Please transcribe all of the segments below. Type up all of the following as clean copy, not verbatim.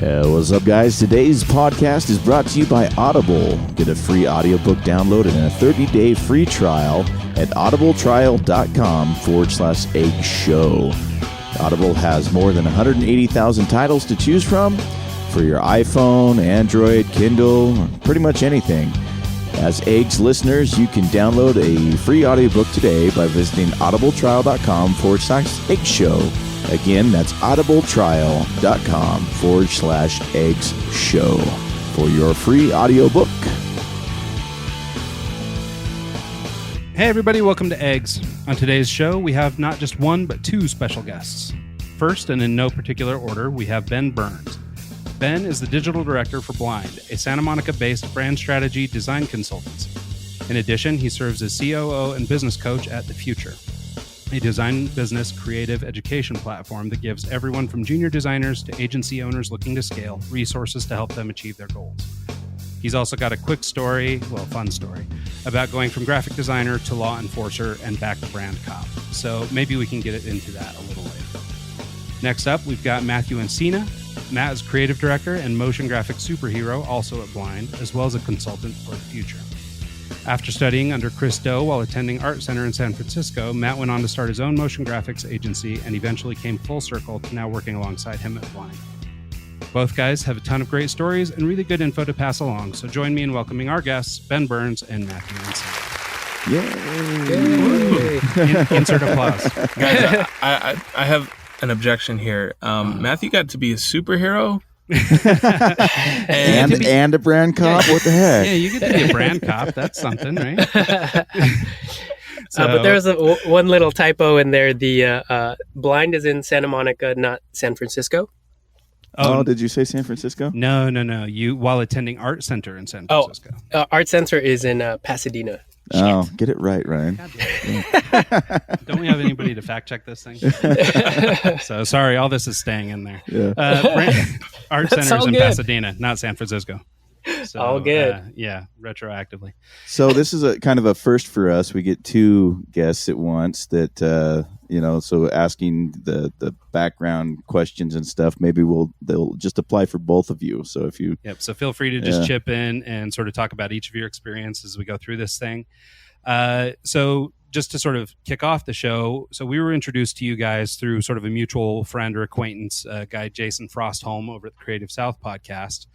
What's up, guys? Today's podcast is brought to you by Audible. Get a free audiobook download and a 30-day free trial at audibletrial.com/egg show. Audible has more than 180,000 titles to choose from for your iPhone, Android, Kindle, pretty much anything. As Eggs listeners, you can download a free audiobook today by visiting audibletrial.com/egg show. Again, that's audibletrial.com/eggs show for your free audiobook. Hey everybody, welcome to Eggs. On today's show, we have not just one, but two special guests. First, and in no particular order, we have Ben Burns. Ben is the digital director for Blind, a Santa Monica-based brand strategy design consultancy. In addition, he serves as COO and business coach at the Futur, a design business creative education platform that gives everyone from junior designers to agency owners looking to scale resources to help them achieve their goals. He's also got a quick story, fun story, about going from graphic designer to law enforcer and back to brand cop. So maybe we can get into that a little later. Next up, we've got Matthew Encina. Matt is creative director and motion graphic superhero, also at Blind, as well as a consultant for the Futur. After studying under Chris Do while attending Art Center in San Francisco, Matt went on to start his own motion graphics agency and eventually came full circle to now working alongside him at Blind. Both guys have a ton of great stories and really good info to pass along, so join me in welcoming our guests, Ben Burns and Matthew Encina. Yay! Insert applause. Guys, I have an objection here. Matthew got to be a superhero. and a brand cop? What the heck? Yeah, you get to be a brand cop. That's something, right? But there was one little typo in there. The Blind is in Santa Monica, not San Francisco. Oh, did you say San Francisco? No. You while attending Art Center in San Francisco. Art Center is in Pasadena. Oh, get it right, Ryan. Don't we have anybody to fact check this thing? So sorry, all this is staying in there. Yeah. Art Center is in Pasadena, not San Francisco. So, all good. Retroactively. So this is a kind of a first for us. We get two guests at once that, so asking the background questions and stuff, maybe they'll just apply for both of you. So if you... Yep. So feel free to just chip in and sort of talk about each of your experiences as we go through this thing. So just to sort of kick off the show, so we were introduced to you guys through sort of a mutual friend or acquaintance, guy Jason Frostholm over at the Creative South podcast.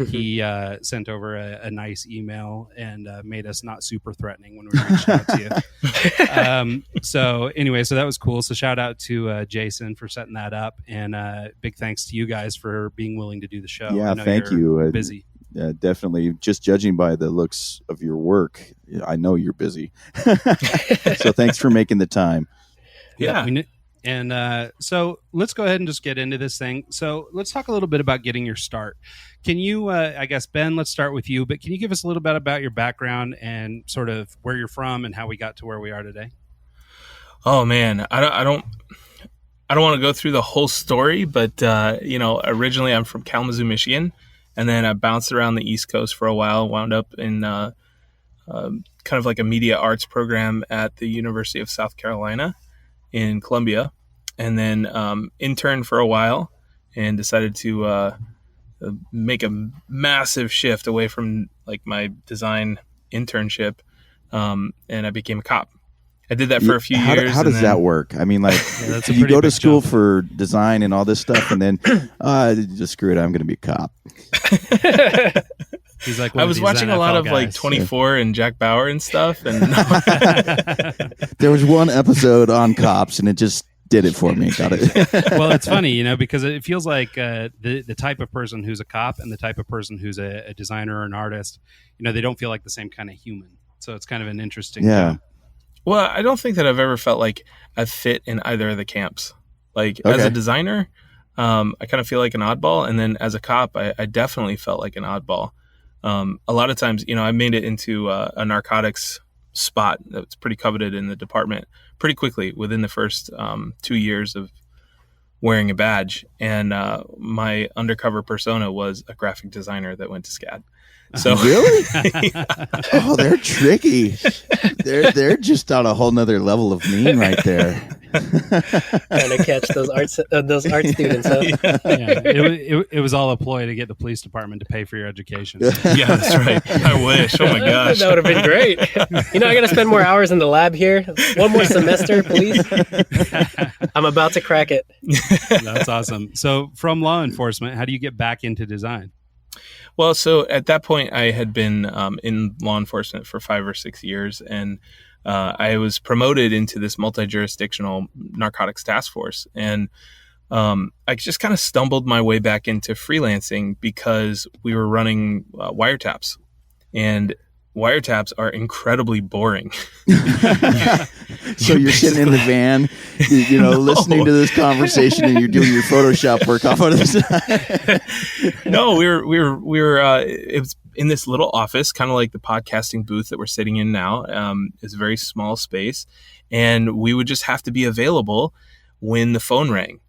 He sent over a nice email and made us not super threatening when we reached out to you. So that was cool. So shout out to Jason for setting that up, and big thanks to you guys for being willing to do the show. Yeah, thank you. Busy. Definitely. Just judging by the looks of your work, I know you're busy. So thanks for making the time. Yeah. And so let's go ahead and just get into this thing. So let's talk a little bit about getting your start. Can you, I guess, Ben, let's start with you, but can you give us a little bit about your background and sort of where you're from and how we got to where we are today? Oh man, I don't want to go through the whole story, but originally I'm from Kalamazoo, Michigan, and then I bounced around the East Coast for a while, wound up in kind of like a media arts program at the University of South Carolina in Columbia, and then interned for a while and decided to make a massive shift away from like my design internship, and I became a cop. I did that for a few years. How does that work? I mean, like, you go to school for design and all this stuff, and then just screw it, I'm going to be a cop. He's like, I was watching a lot of like 24 and Jack Bauer and stuff, and there was one episode on cops, and it just did it for me. Got it. Well, it's funny, because it feels like the type of person who's a cop and the type of person who's a designer or an artist, they don't feel like the same kind of human. So it's kind of an interesting. Yeah. Well, I don't think that I've ever felt like I fit in either of the camps. Like as a designer, I kind of feel like an oddball, and then as a cop, I definitely felt like an oddball. A lot of times, I made it into a narcotics spot that's pretty coveted in the department pretty quickly within the first 2 years of wearing a badge. And my undercover persona was a graphic designer that went to SCAD. So really? Oh, they're tricky. They're just on a whole nother level of mean right there. trying to catch those art students. Huh? Yeah, it was all a ploy to get the police department to pay for your education. Yeah, that's right. I wish. Oh my gosh. That would have been great. I got to spend more hours in the lab here. One more semester, please. I'm about to crack it. That's awesome. So from law enforcement, how do you get back into design? Well, so at that point, I had been in law enforcement for 5 or 6 years, and I was promoted into this multi-jurisdictional narcotics task force. And I just kind of stumbled my way back into freelancing because we were running wiretaps. And wiretaps are incredibly boring. So you're sitting in the van, listening to this conversation, and you're doing your Photoshop work off of this. No, we were. It was in this little office, kind of like the podcasting booth that we're sitting in now. It's a very small space, and we would just have to be available when the phone rang.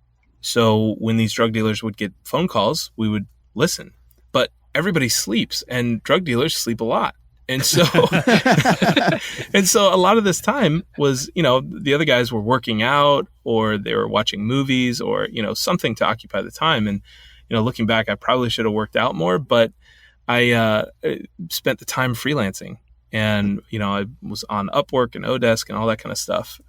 So when these drug dealers would get phone calls, we would listen. But everybody sleeps, and drug dealers sleep a lot. And so, a lot of this time was, the other guys were working out, or they were watching movies, or, something to occupy the time. And, looking back, I probably should have worked out more, but I spent the time freelancing. And, I was on Upwork and Odesk and all that kind of stuff,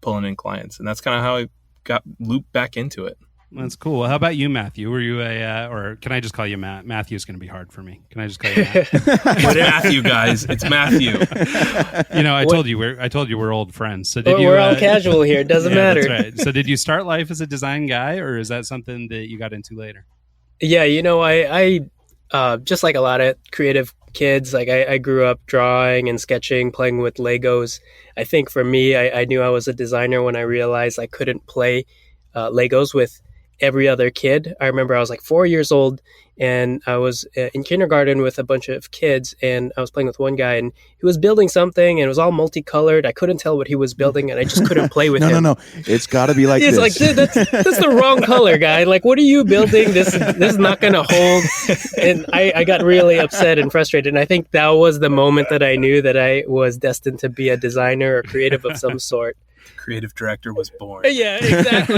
pulling in clients. And that's kind of how I got looped back into it. That's cool. Well, how about you, Matthew? Were you or can I just call you Matt? Matthew's going to be hard for me. Can I just call you Matt? It's Matthew, guys. It's Matthew. I told you we're old friends. So did we're all casual here. It doesn't matter. That's right. So did you start life as a design guy, or is that something that you got into later? Yeah, I just like a lot of creative kids, like I grew up drawing and sketching, playing with Legos. I think for me, I knew I was a designer when I realized I couldn't play Legos with every other kid. I remember I was like 4 years old, and I was in kindergarten with a bunch of kids, and I was playing with one guy, and he was building something, and it was all multicolored. I couldn't tell what he was building, and I just couldn't play with him. No. It's got to be like this. It's like, dude, that's the wrong color, guy. Like, what are you building? This is not going to hold. And I got really upset and frustrated, and I think that was the moment that I knew that I was destined to be a designer or creative of some sort. Creative director was born. Yeah, exactly.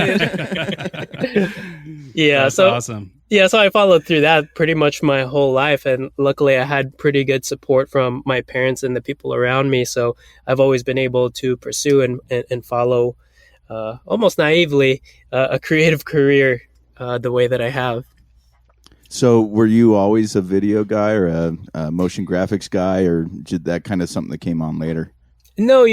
Yeah, that's awesome. Yeah, so I followed through that pretty much my whole life, and luckily I had pretty good support from my parents and the people around me. So I've always been able to pursue and follow, almost naively, a creative career the way that I have. So were you always a video guy or a motion graphics guy, or did that kind of something that came on later? No,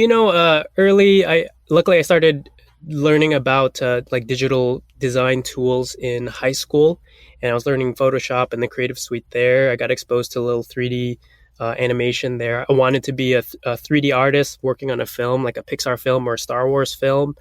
early, luckily I started learning about like digital design tools in high school, and I was learning Photoshop and the Creative Suite there. I got exposed to a little 3D animation there. I wanted to be a 3D artist working on a film, like a Pixar film or a Star Wars film,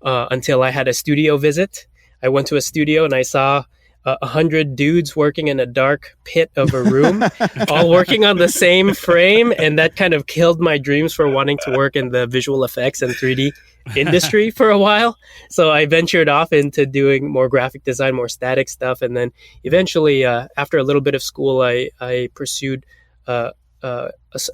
until I had a studio visit. I went to a studio and I saw 100 dudes working in a dark pit of a room, all working on the same frame. And that kind of killed my dreams for wanting to work in the visual effects and 3D industry for a while. So I ventured off into doing more graphic design, more static stuff. And then eventually, after a little bit of school, I pursued a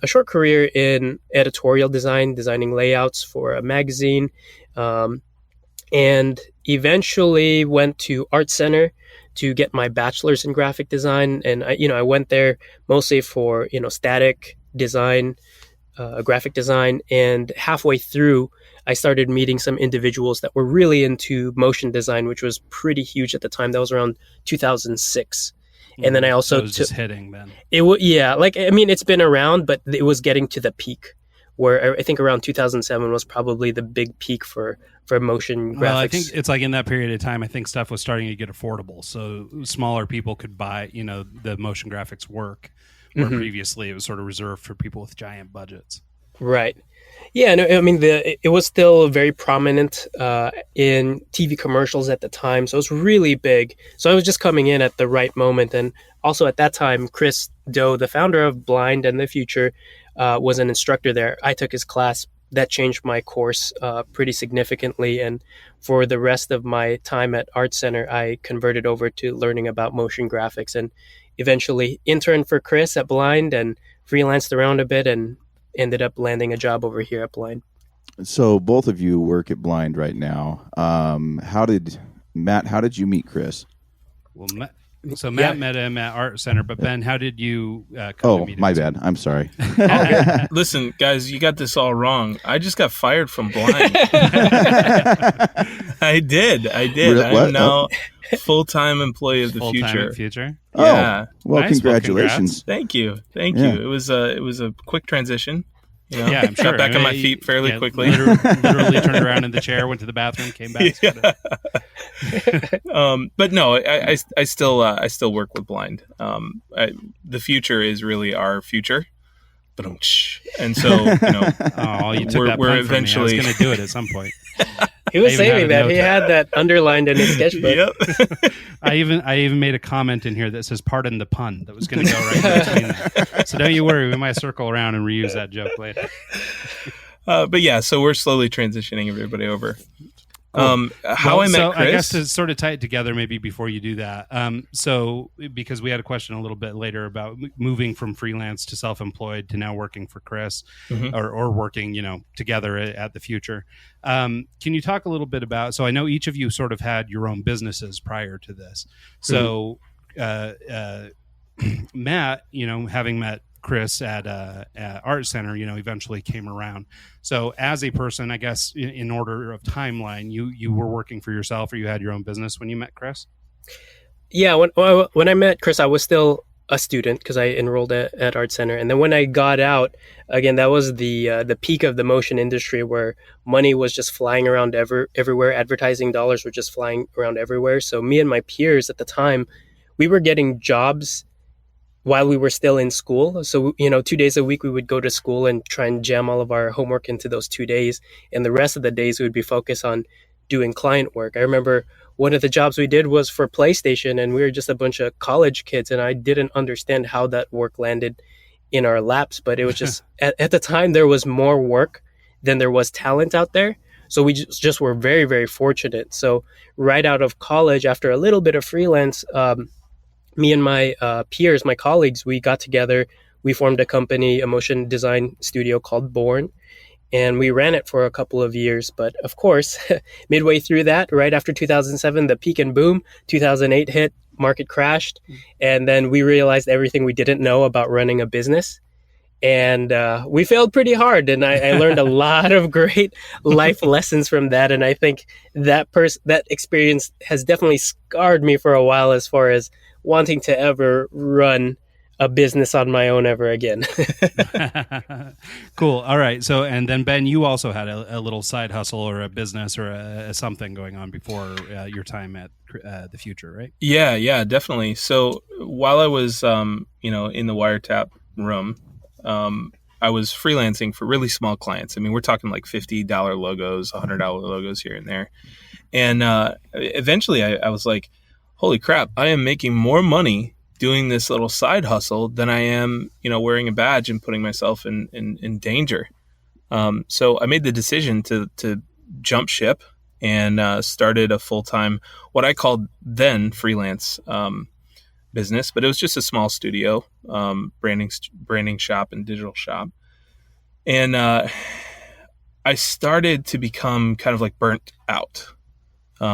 short career in editorial design, designing layouts for a magazine, and eventually went to Art Center to get my bachelor's in graphic design. And I went there mostly for, static design, graphic design. And halfway through, I started meeting some individuals that were really into motion design, which was pretty huge at the time. That was around 2006. And then I also it was just hitting then. It's been around, but it was getting to the peak, where I think around 2007 was probably the big peak for motion graphics. Well, I think it's like in that period of time, I think stuff was starting to get affordable. So smaller people could buy, the motion graphics work, where previously it was sort of reserved for people with giant budgets. Right. Yeah, no, it was still very prominent in TV commercials at the time. So it was really big. So I was just coming in at the right moment. And also at that time, Chris Do, the founder of Blind and the Future, was an instructor there. I took his class. That changed my course pretty significantly. And for the rest of my time at Art Center, I converted over to learning about motion graphics and eventually interned for Chris at Blind and freelanced around a bit and ended up landing a job over here at Blind. So both of you work at Blind right now. How did you meet Chris? Well, Matt met him at Art Center, but Ben, how did you come to Oh, meet him? my bad. I'm sorry. Listen, guys, you got this all wrong. I just got fired from Blind. I did. I'm now full-time employee of the Full-time future. in Future? Yeah. Well, Nice. Well, congratulations. Thank you. Yeah. It was a quick transition. You know, Yeah, I'm sure. got back on my feet fairly quickly. Literally turned around in the chair, went to the bathroom, came back. Yeah. But no, I still work with Blind. The future is really our future. And so, you know, Oh, you took that we're pun eventually from me. I was going to do it at some point. He was I even saving had a that. note He there. had that underlined in his sketchbook. Yep. I even made a comment in here that says "pardon the pun" that was going to go right in between that. So don't you worry, we might circle around and reuse that joke later. But yeah, so we're slowly transitioning everybody over. How I met Chris. I guess to sort of tie it together, maybe before you do that. So because we had a question a little bit later about moving from freelance to self-employed to now working for Chris, or working, together at the future. Can you talk a little bit about? So I know each of you sort of had your own businesses prior to this. So Matt, having met Chris at Art Center, eventually came around. So as a person, I guess in order of timeline, you were working for yourself, or you had your own business when you met Chris? Yeah, when I met Chris, I was still a student because I enrolled at Art Center. And then when I got out, again, that was the peak of the motion industry where money was just flying around everywhere. Advertising dollars were just flying around everywhere. So me and my peers at the time, we were getting jobs while we were still in school. So, 2 days a week, we would go to school and try and jam all of our homework into those 2 days. And the rest of the days, we would be focused on doing client work. I remember one of the jobs we did was for PlayStation, and we were just a bunch of college kids. And I didn't understand how that work landed in our laps. But it was just, at the time, there was more work than there was talent out there. So we just were very, very fortunate. So right out of college, after a little bit of freelance, me and my peers, my colleagues, we got together. We formed a company, a motion design studio called Born, and we ran it for a couple of years. But of course, midway through that, right after 2007, the peak and boom, 2008 hit, market crashed, and then we realized everything we didn't know about running a business. And we failed pretty hard, and I learned a lot of great life lessons from that. And I think that experience has definitely scarred me for a while as far as wanting to ever run a business on my own ever again. Cool. All right. So, and then Ben, you also had a little side hustle or a business or a something going on before your time at the future, right? Yeah, definitely. So while I was, in the wiretap room, I was freelancing for really small clients. I mean, we're talking like $50 logos, $100 logos here and there. And eventually I was like, holy crap, I am making more money doing this little side hustle than I am, wearing a badge and putting myself in danger. So I made the decision to jump ship and started a full-time, what I called then freelance business, but it was just a small studio, branding shop and digital shop. And I started to become kind of like burnt out.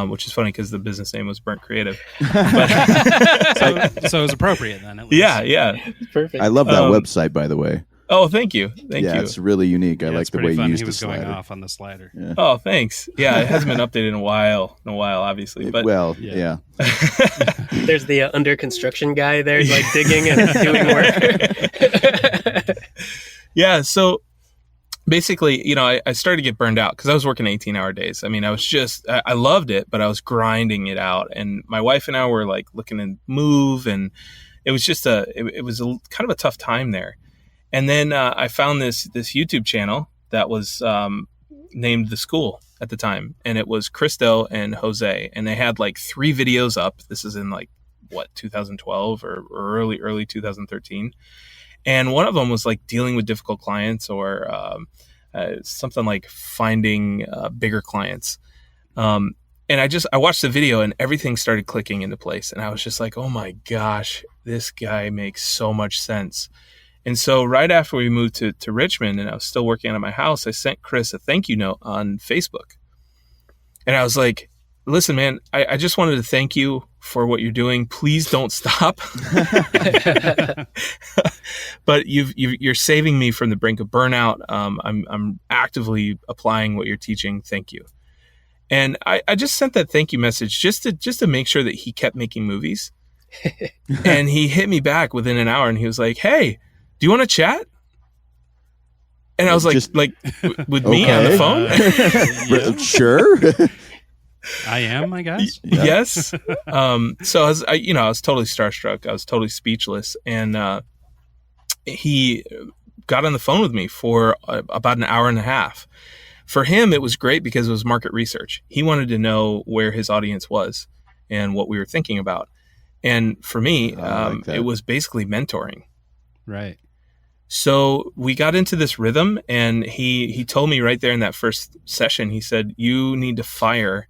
Which is funny because the business name was Burnt Creative. But, so it was appropriate then, at least. Yeah. Perfect. I love that website, by the way. Oh, thank you. Thank you. It's really unique. I like it's the pretty way fun. you used He the was going slider. off on the slider. Yeah. Oh, thanks. Yeah, it hasn't been updated in a while, obviously. But Yeah. There's the under construction guy there, like digging and doing work. Yeah, so basically, I started to get burned out because I was working 18-hour days. I mean, I loved it, but I was grinding it out. And my wife and I were like looking to move, and it was just it was kind of a tough time there. And then I found this YouTube channel that was named The School at the time, and it was Christo and Jose, and they had like 3 videos up. This is in like 2012 or early 2013. And one of them was like dealing with difficult clients or something like finding bigger clients. And I watched the video and everything started clicking into place. And I was just like, oh my gosh, this guy makes so much sense. And so right after we moved to Richmond and I was still working out of my house, I sent Chris a thank you note on Facebook. And I was like, listen, man, I just wanted to thank you for what you're doing. Please don't stop. But you're saving me from the brink of burnout. I'm actively applying what you're teaching. Thank you. And I just sent that thank you message just to make sure that he kept making movies. And he hit me back within an hour and he was like, hey, do you want to chat? And I was like, with me on the phone? Sure. I am, I guess. Yes. So I was totally starstruck. I was totally speechless. And he got on the phone with me for about an hour and a half. For him, it was great because it was market research. He wanted to know where his audience was and what we were thinking about. And for me, it was basically mentoring. Right. So we got into this rhythm, and he told me right there in that first session, he said, you need to fire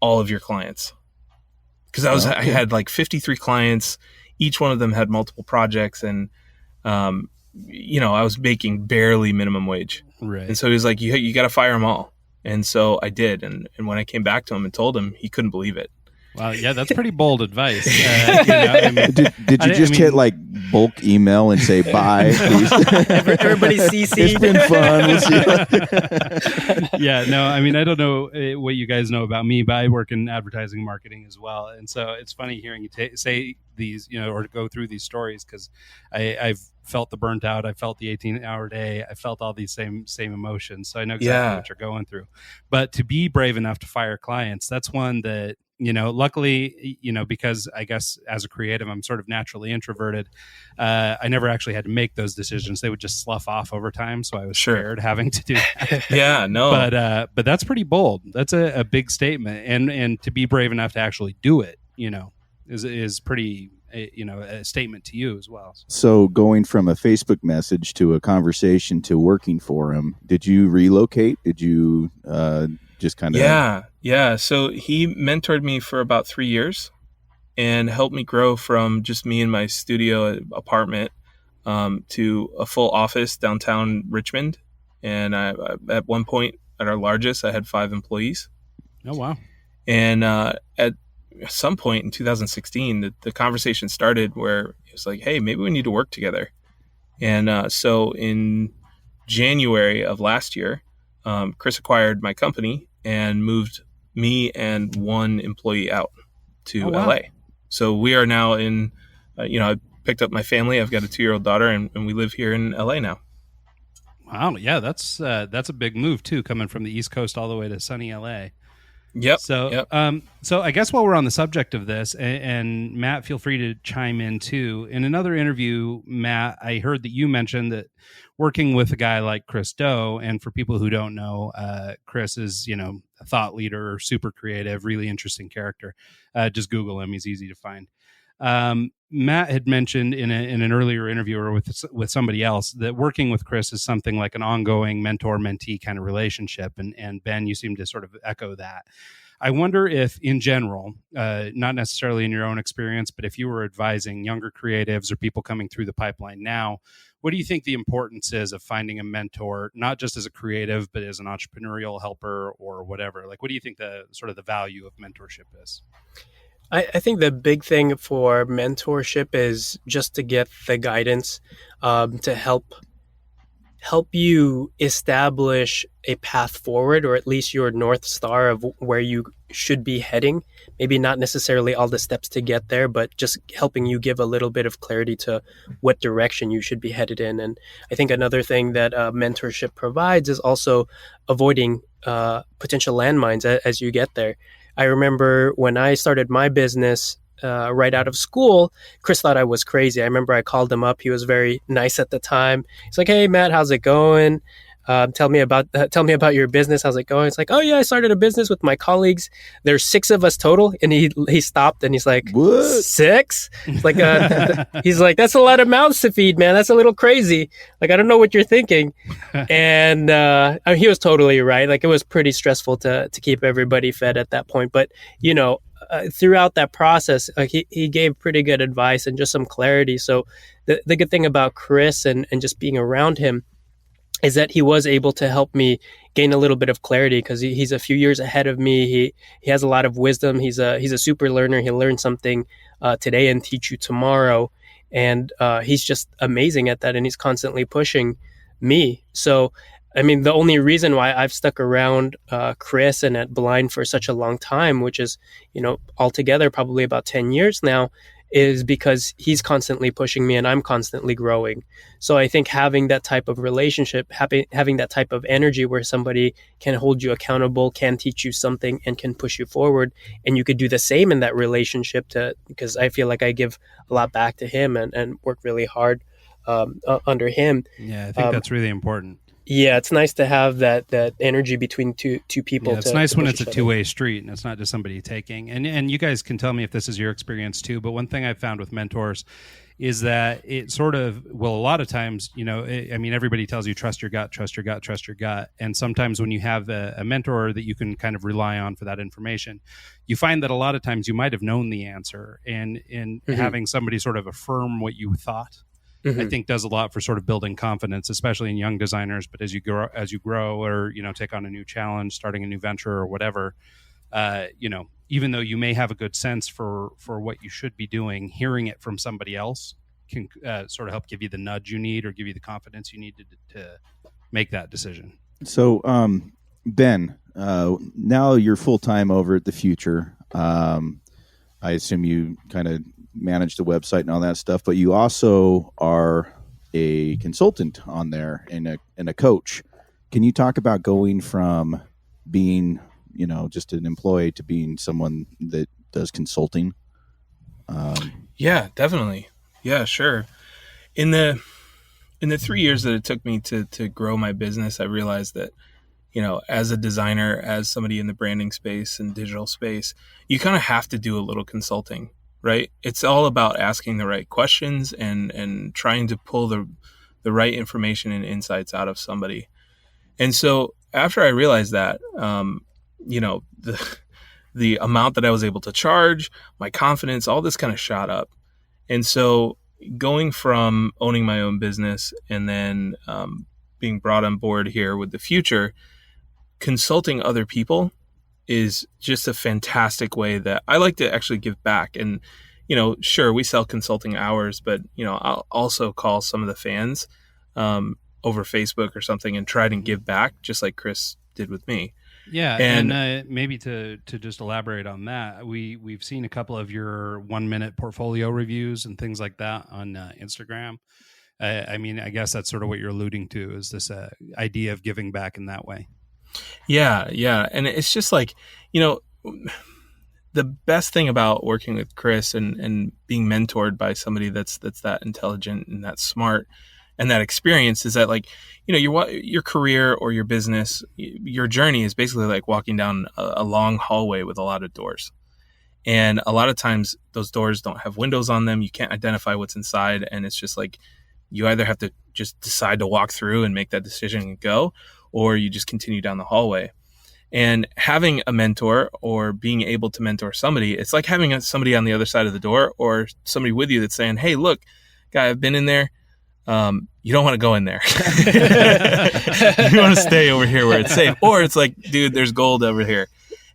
all of your clients. Because I had like 53 clients. Each one of them had multiple projects, and I was making barely minimum wage. Right. And so he was like, you got to fire them all. And so I did. And when I came back to him and told him, he couldn't believe it. Wow, yeah, that's pretty bold advice. Did you hit like bulk email and say bye, please? Everybody CC. It's been fun. We'll see. Yeah, no, I mean, I don't know what you guys know about me, but I work in advertising and marketing as well. And so it's funny hearing you say these, or go through these stories, because I've felt the burnt out. I felt the 18-hour day. I felt all these same emotions. So I know exactly what you're going through. But to be brave enough to fire clients, that's one that, luckily, because I guess as a creative, I'm sort of naturally introverted. I never actually had to make those decisions. They would just slough off over time. So I was scared having to do that. Yeah, no. But that's pretty bold. That's a big statement. And to be brave enough to actually do it, is pretty, a statement to you as well. So going from a Facebook message to a conversation to working for him, did you relocate? Did you just kind of... Yeah. So he mentored me for about 3 years and helped me grow from just me in my studio apartment to a full office downtown Richmond. And I, at one point, at our largest, I had 5 employees. Oh, wow. And at some point in 2016, the conversation started where it was like, hey, maybe we need to work together. And so in January of last year, Chris acquired my company and moved me and 1 employee out to LA. So we are now in, I picked up my family. I've got a 2-year-old daughter, and we live here in LA now. Wow. Yeah, that's a big move too, coming from the East Coast all the way to sunny LA. Yep. So, so I guess while we're on the subject of this, and Matt, feel free to chime in too. In another interview, Matt, I heard that you mentioned that working with a guy like Chris Do, and for people who don't know, Chris is, a thought leader, super creative, really interesting character. Just Google him; he's easy to find. Matt had mentioned in an earlier interview or with somebody else that working with Chris is something like an ongoing mentor-mentee kind of relationship. And Ben, you seem to sort of echo that. I wonder if in general, not necessarily in your own experience, but if you were advising younger creatives or people coming through the pipeline now, what do you think the importance is of finding a mentor, not just as a creative, but as an entrepreneurial helper or whatever? Like, what do you think the sort of the value of mentorship is? I think the big thing for mentorship is just to get the guidance to help you establish a path forward, or at least your North Star of where you should be heading. Maybe not necessarily all the steps to get there, but just helping you give a little bit of clarity to what direction you should be headed in. And I think another thing that mentorship provides is also avoiding potential landmines as you get there. I remember when I started my business right out of school, Chris thought I was crazy. I remember I called him up. He was very nice at the time. He's like, "Hey, Matt, how's it going? Tell me about your business. How's it going?" It's like, "Oh yeah, I started a business with my colleagues. There's 6 of us total." And he stopped and he's like, "What? 6?" Like he's like, "That's a lot of mouths to feed, man. That's a little crazy. Like, I don't know what you're thinking." And I mean, he was totally right. Like, it was pretty stressful to keep everybody fed at that point. But throughout that process, he gave pretty good advice and just some clarity. So the good thing about Chris and just being around him is that he was able to help me gain a little bit of clarity, because he's a few years ahead of me. He has a lot of wisdom. He's a super learner. He'll learn something today and teach you tomorrow. And he's just amazing at that. And he's constantly pushing me. So, I mean, the only reason why I've stuck around Chris and at Blind for such a long time, which is, altogether probably about 10 years now, is because he's constantly pushing me and I'm constantly growing. So I think having that type of relationship, having that type of energy where somebody can hold you accountable, can teach you something, and can push you forward, and you could do the same in that relationship, because I feel like I give a lot back to him and work really hard under him. Yeah, I think that's really important. Yeah, it's nice to have that energy between two people. Yeah, it's nice when it's a two-way street and it's not just somebody taking. And you guys can tell me if this is your experience too, but one thing I've found with mentors is that it sort of, well, a lot of times, everybody tells you trust your gut, trust your gut, trust your gut. And sometimes when you have a mentor that you can kind of rely on for that information, you find that a lot of times you might have known the answer, and having somebody sort of affirm what you thought, I think does a lot for sort of building confidence, especially in young designers. But as you grow or, take on a new challenge, starting a new venture or whatever, even though you may have a good sense for what you should be doing, hearing it from somebody else can sort of help give you the nudge you need or give you the confidence you need to make that decision. So, Ben, now you're full-time over at the Futur. I assume you kind of manage the website and all that stuff, but you also are a consultant on there and a coach. Can you talk about going from being, just an employee to being someone that does consulting? Yeah, definitely. Yeah, sure. In the 3 years that it took me to grow my business, I realized that, as a designer, as somebody in the branding space and digital space, you kind of have to do a little consulting. Right? It's all about asking the right questions and trying to pull the right information and insights out of somebody. And so after I realized that, the amount that I was able to charge, my confidence, all this kind of shot up. And so going from owning my own business and then being brought on board here with the Futur, consulting other people is just a fantastic way that I like to actually give back. And, sure, we sell consulting hours, but, I'll also call some of the fans over Facebook or something and try to give back, just like Chris did with me. Yeah, and maybe to just elaborate on that, we've seen a couple of your 1-minute portfolio reviews and things like that on Instagram. I guess that's sort of what you're alluding to, is this idea of giving back in that way. Yeah. And it's just like, the best thing about working with Chris and being mentored by somebody that's that intelligent and that smart and that experience is that, like, your career or your business, your journey is basically like walking down a long hallway with a lot of doors. And a lot of times those doors don't have windows on them. You can't identify what's inside. And it's just like, you either have to just decide to walk through and make that decision and go, or you just continue down the hallway. And having a mentor or being able to mentor somebody, it's like having somebody on the other side of the door or somebody with you that's saying, hey, look, guy, I've been in there. You don't want to go in there. You want to stay over here where it's safe. Or it's like, dude, there's gold over here.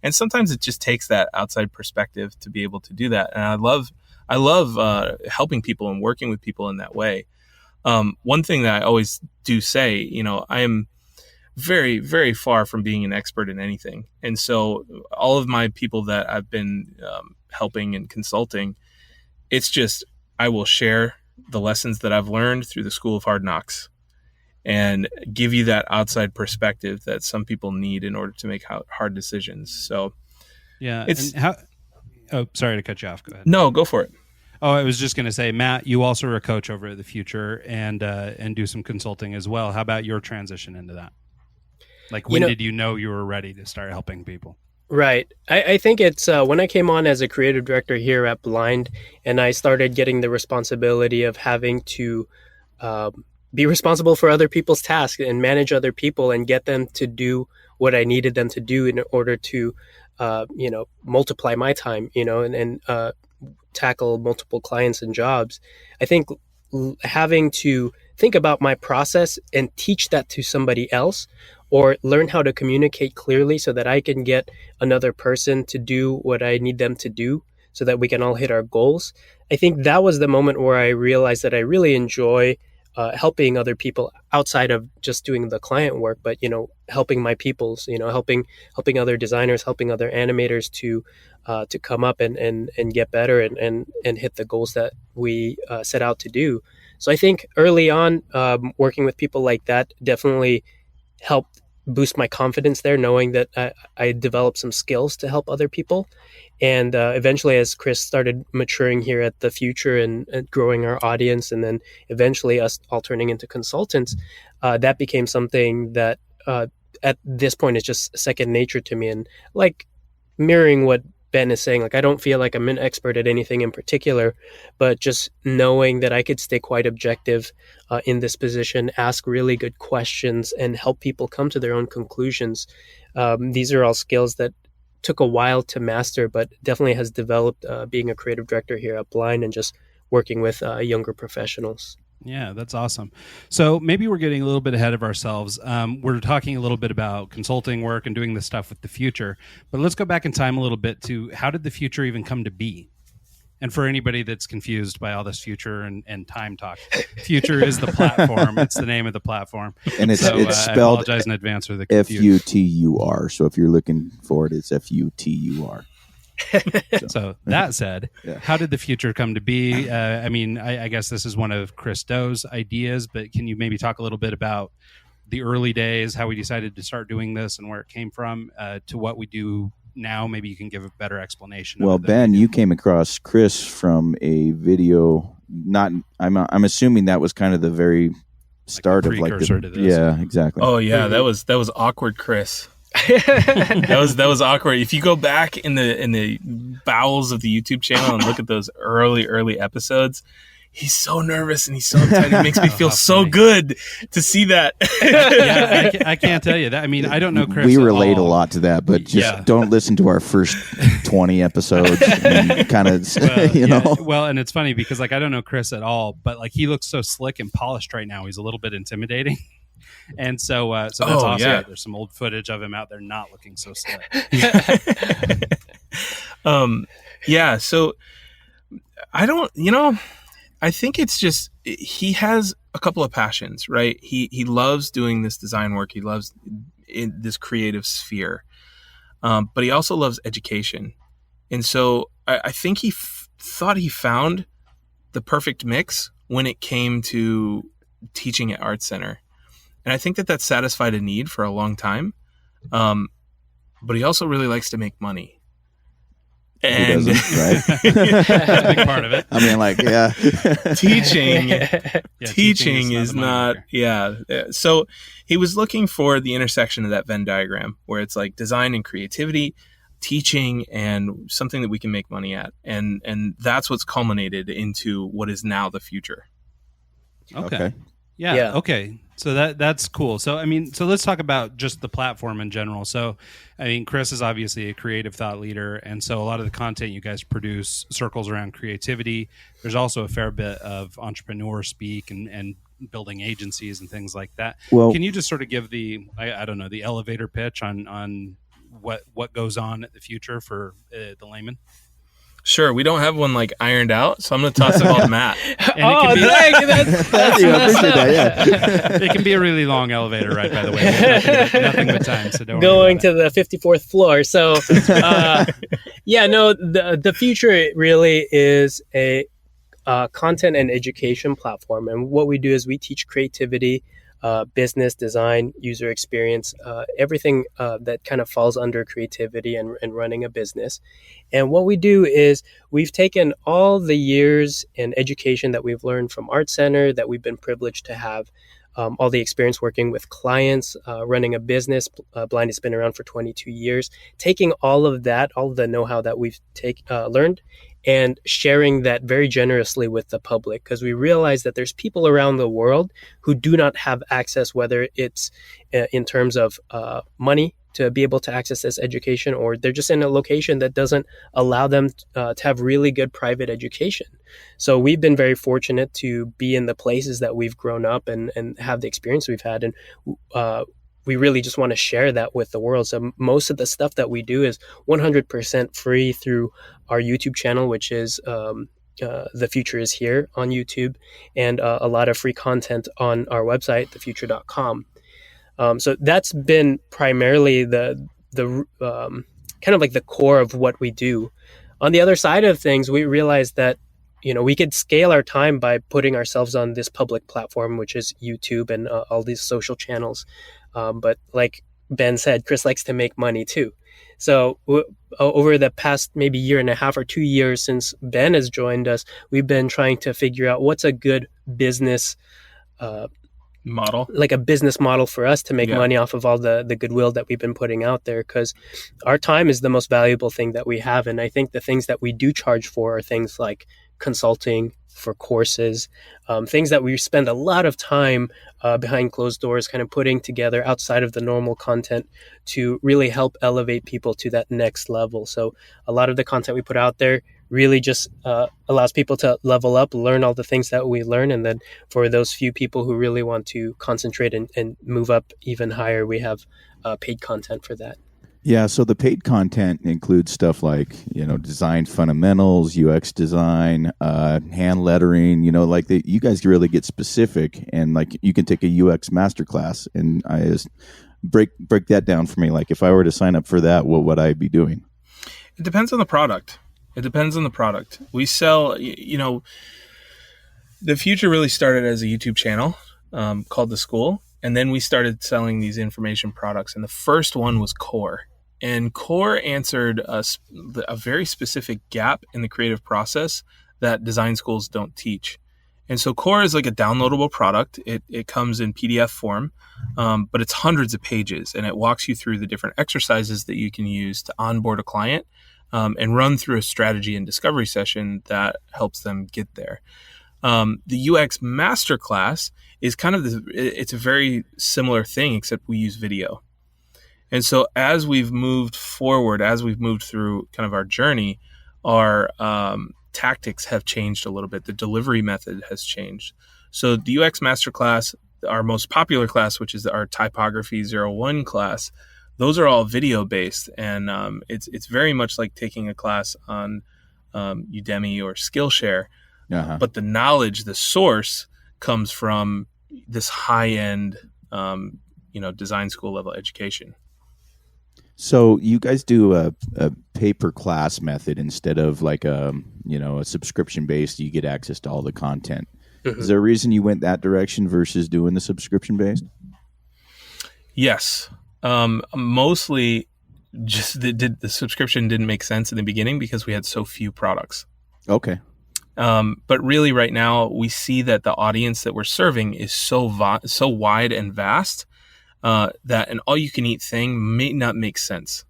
And sometimes it just takes that outside perspective to be able to do that. And I love helping people and working with people in that way. One thing that I always do say, I am very, very far from being an expert in anything. And so all of my people that I've been helping and consulting, it's just, I will share the lessons that I've learned through the School of Hard Knocks and give you that outside perspective that some people need in order to make hard decisions. So yeah. It's, sorry to cut you off. Go ahead. No, go for it. Oh, I was just going to say, Matt, you also are a coach over at the Futur and do some consulting as well. How about your transition into that? Like, when did you know you were ready to start helping people? Right. I think it's when I came on as a creative director here at Blind, and I started getting the responsibility of having to be responsible for other people's tasks and manage other people and get them to do what I needed them to do in order to, multiply my time, and tackle multiple clients and jobs. I think having to think about my process and teach that to somebody else, or learn how to communicate clearly so that I can get another person to do what I need them to do so that we can all hit our goals. I think that was the moment where I realized that I really enjoy helping other people outside of just doing the client work, but helping my peoples, helping other designers, helping other animators to come up and get better and hit the goals that we set out to do. So I think early on, working with people like that definitely helped boost my confidence there, knowing that I developed some skills to help other people. And eventually, as Chris started maturing here at the Futur and growing our audience, and then eventually us all turning into consultants, that became something that at this point is just second nature to me. And like mirroring what Ben is saying, like, I don't feel like I'm an expert at anything in particular, but just knowing that I could stay quite objective in this position, ask really good questions, and help people come to their own conclusions. These are all skills that took a while to master, but definitely has developed being a creative director here at Blind and just working with younger professionals. Yeah, that's awesome. So maybe we're getting a little bit ahead of ourselves. We're talking a little bit about consulting work and doing this stuff with the Futur, but let's go back in time a little bit to how did the Futur even come to be? And for anybody that's confused by all this Futur and time talk, Futur is the platform. It's the name of the platform. And it's spelled I apologize in advance for the confusion. Futur. So if you're looking for it, it's Futur. So that said, How did the Futur come to be? I guess this is one of Chris Doe's ideas, but can you maybe talk a little bit about the early days, how we decided to start doing this and where it came from to what we do now? Maybe you can give a better explanation. Well, Ben, you came across Chris from a video. I'm assuming that was kind of the very start of like to this. Yeah, exactly. Oh yeah, that was awkward, Chris. that was awkward. If you go back in the bowels of the YouTube channel and look at those early episodes, he's so nervous and he's so excited. It makes me feel so good to see that. Yeah, I can't tell you that. I mean, I don't know Chris. We relate a lot to that, but just don't listen to our first 20 episodes. And kind of, know. Well, and it's funny because like I don't know Chris at all, but like he looks so slick and polished right now. He's a little bit intimidating. And so that's awesome. Yeah. There's some old footage of him out there not looking so slick. So I think it's just he has a couple of passions, right? He loves doing this design work. He loves in this creative sphere, but he also loves education. And so I think he thought he found the perfect mix when it came to teaching at Art Center. And I think that satisfied a need for a long time. But he also really likes to make money. And he doesn't, right? That's a big part of it. I mean, like, teaching is not. So he was looking for the intersection of that Venn diagram where it's like design and creativity, teaching, and something that we can make money at. And that's what's culminated into what is now the Futur. Okay. Yeah. Okay. So that's cool. So, so let's talk about just the platform in general. So, Chris is obviously a creative thought leader. And so a lot of the content you guys produce circles around creativity. There's also a fair bit of entrepreneur speak and building agencies and things like that. Well, can you just sort of give the elevator pitch on what goes on at the Futur for the layman? Sure, we don't have one like ironed out, so I'm going to toss it all to Matt. That's It can be a really long elevator ride, by the way. Nothing but time, so don't going to the 54th floor. So, the Futur really is a content and education platform, and what we do is we teach creativity, business, design, user experience, everything that kind of falls under creativity and running a business. And what we do is we've taken all the years and education that we've learned from Art Center, that we've been privileged to have, all the experience working with clients, running a business. Blind has been around for 22 years. Taking all of that, all of the know-how that we've learned, and sharing that very generously with the public, because we realize that there's people around the world who do not have access, whether it's in terms of money, to be able to access this education, or they're just in a location that doesn't allow them to have really good private education. So we've been very fortunate to be in the places that we've grown up and have the experience we've had. And we really just want to share that with the world. So most of the stuff that we do is 100% free through our YouTube channel, which is The Future is Here on YouTube, and a lot of free content on our website, thefuture.com. So that's been primarily the kind of like the core of what we do. On the other side of things, we realized that we could scale our time by putting ourselves on this public platform, which is YouTube and all these social channels. But like Ben said, Chris likes to make money too. So over the past maybe year and a half or 2 years since Ben has joined us, we've been trying to figure out what's a good business model, like a business model for us to make money off of all the goodwill that we've been putting out there, because our time is the most valuable thing that we have. And I think the things that we do charge for are things like consulting for courses, things that we spend a lot of time behind closed doors kind of putting together outside of the normal content to really help elevate people to that next level. So a lot of the content we put out there really just allows people to level up, learn all the things that we learn. And then for those few people who really want to concentrate and move up even higher, we have paid content for that. Yeah, so the paid content includes stuff like, design fundamentals, UX design, hand lettering, you guys really get specific, and like you can take a UX masterclass, and I just break that down for me. Like if I were to sign up for that, what would I be doing? It depends on the product. We sell, The Future really started as a YouTube channel called The School. And then we started selling these information products. And the first one was Core. And Core answered a very specific gap in the creative process that design schools don't teach. And so Core is like a downloadable product. It comes in PDF form, but it's hundreds of pages. And it walks you through the different exercises that you can use to onboard a client and run through a strategy and discovery session that helps them get there. The UX Masterclass is kind of it's a very similar thing, except we use video. And so as we've moved forward, as we've moved through kind of our journey, our tactics have changed a little bit. The delivery method has changed. So the UX Masterclass, our most popular class, which is our Typography 01 class, those are all video based. And it's very much like taking a class on Udemy or Skillshare. Uh-huh. But the knowledge, the source, comes from this high-end, design school level education. So you guys do a pay-per-class method instead of like a subscription-based, you get access to all the content. Mm-hmm. Is there a reason you went that direction versus doing the subscription-based? Yes. Mostly just the subscription didn't make sense in the beginning because we had so few products. Okay. But really right now we see that the audience that we're serving is so wide and vast that an all-you-can-eat thing may not make sense.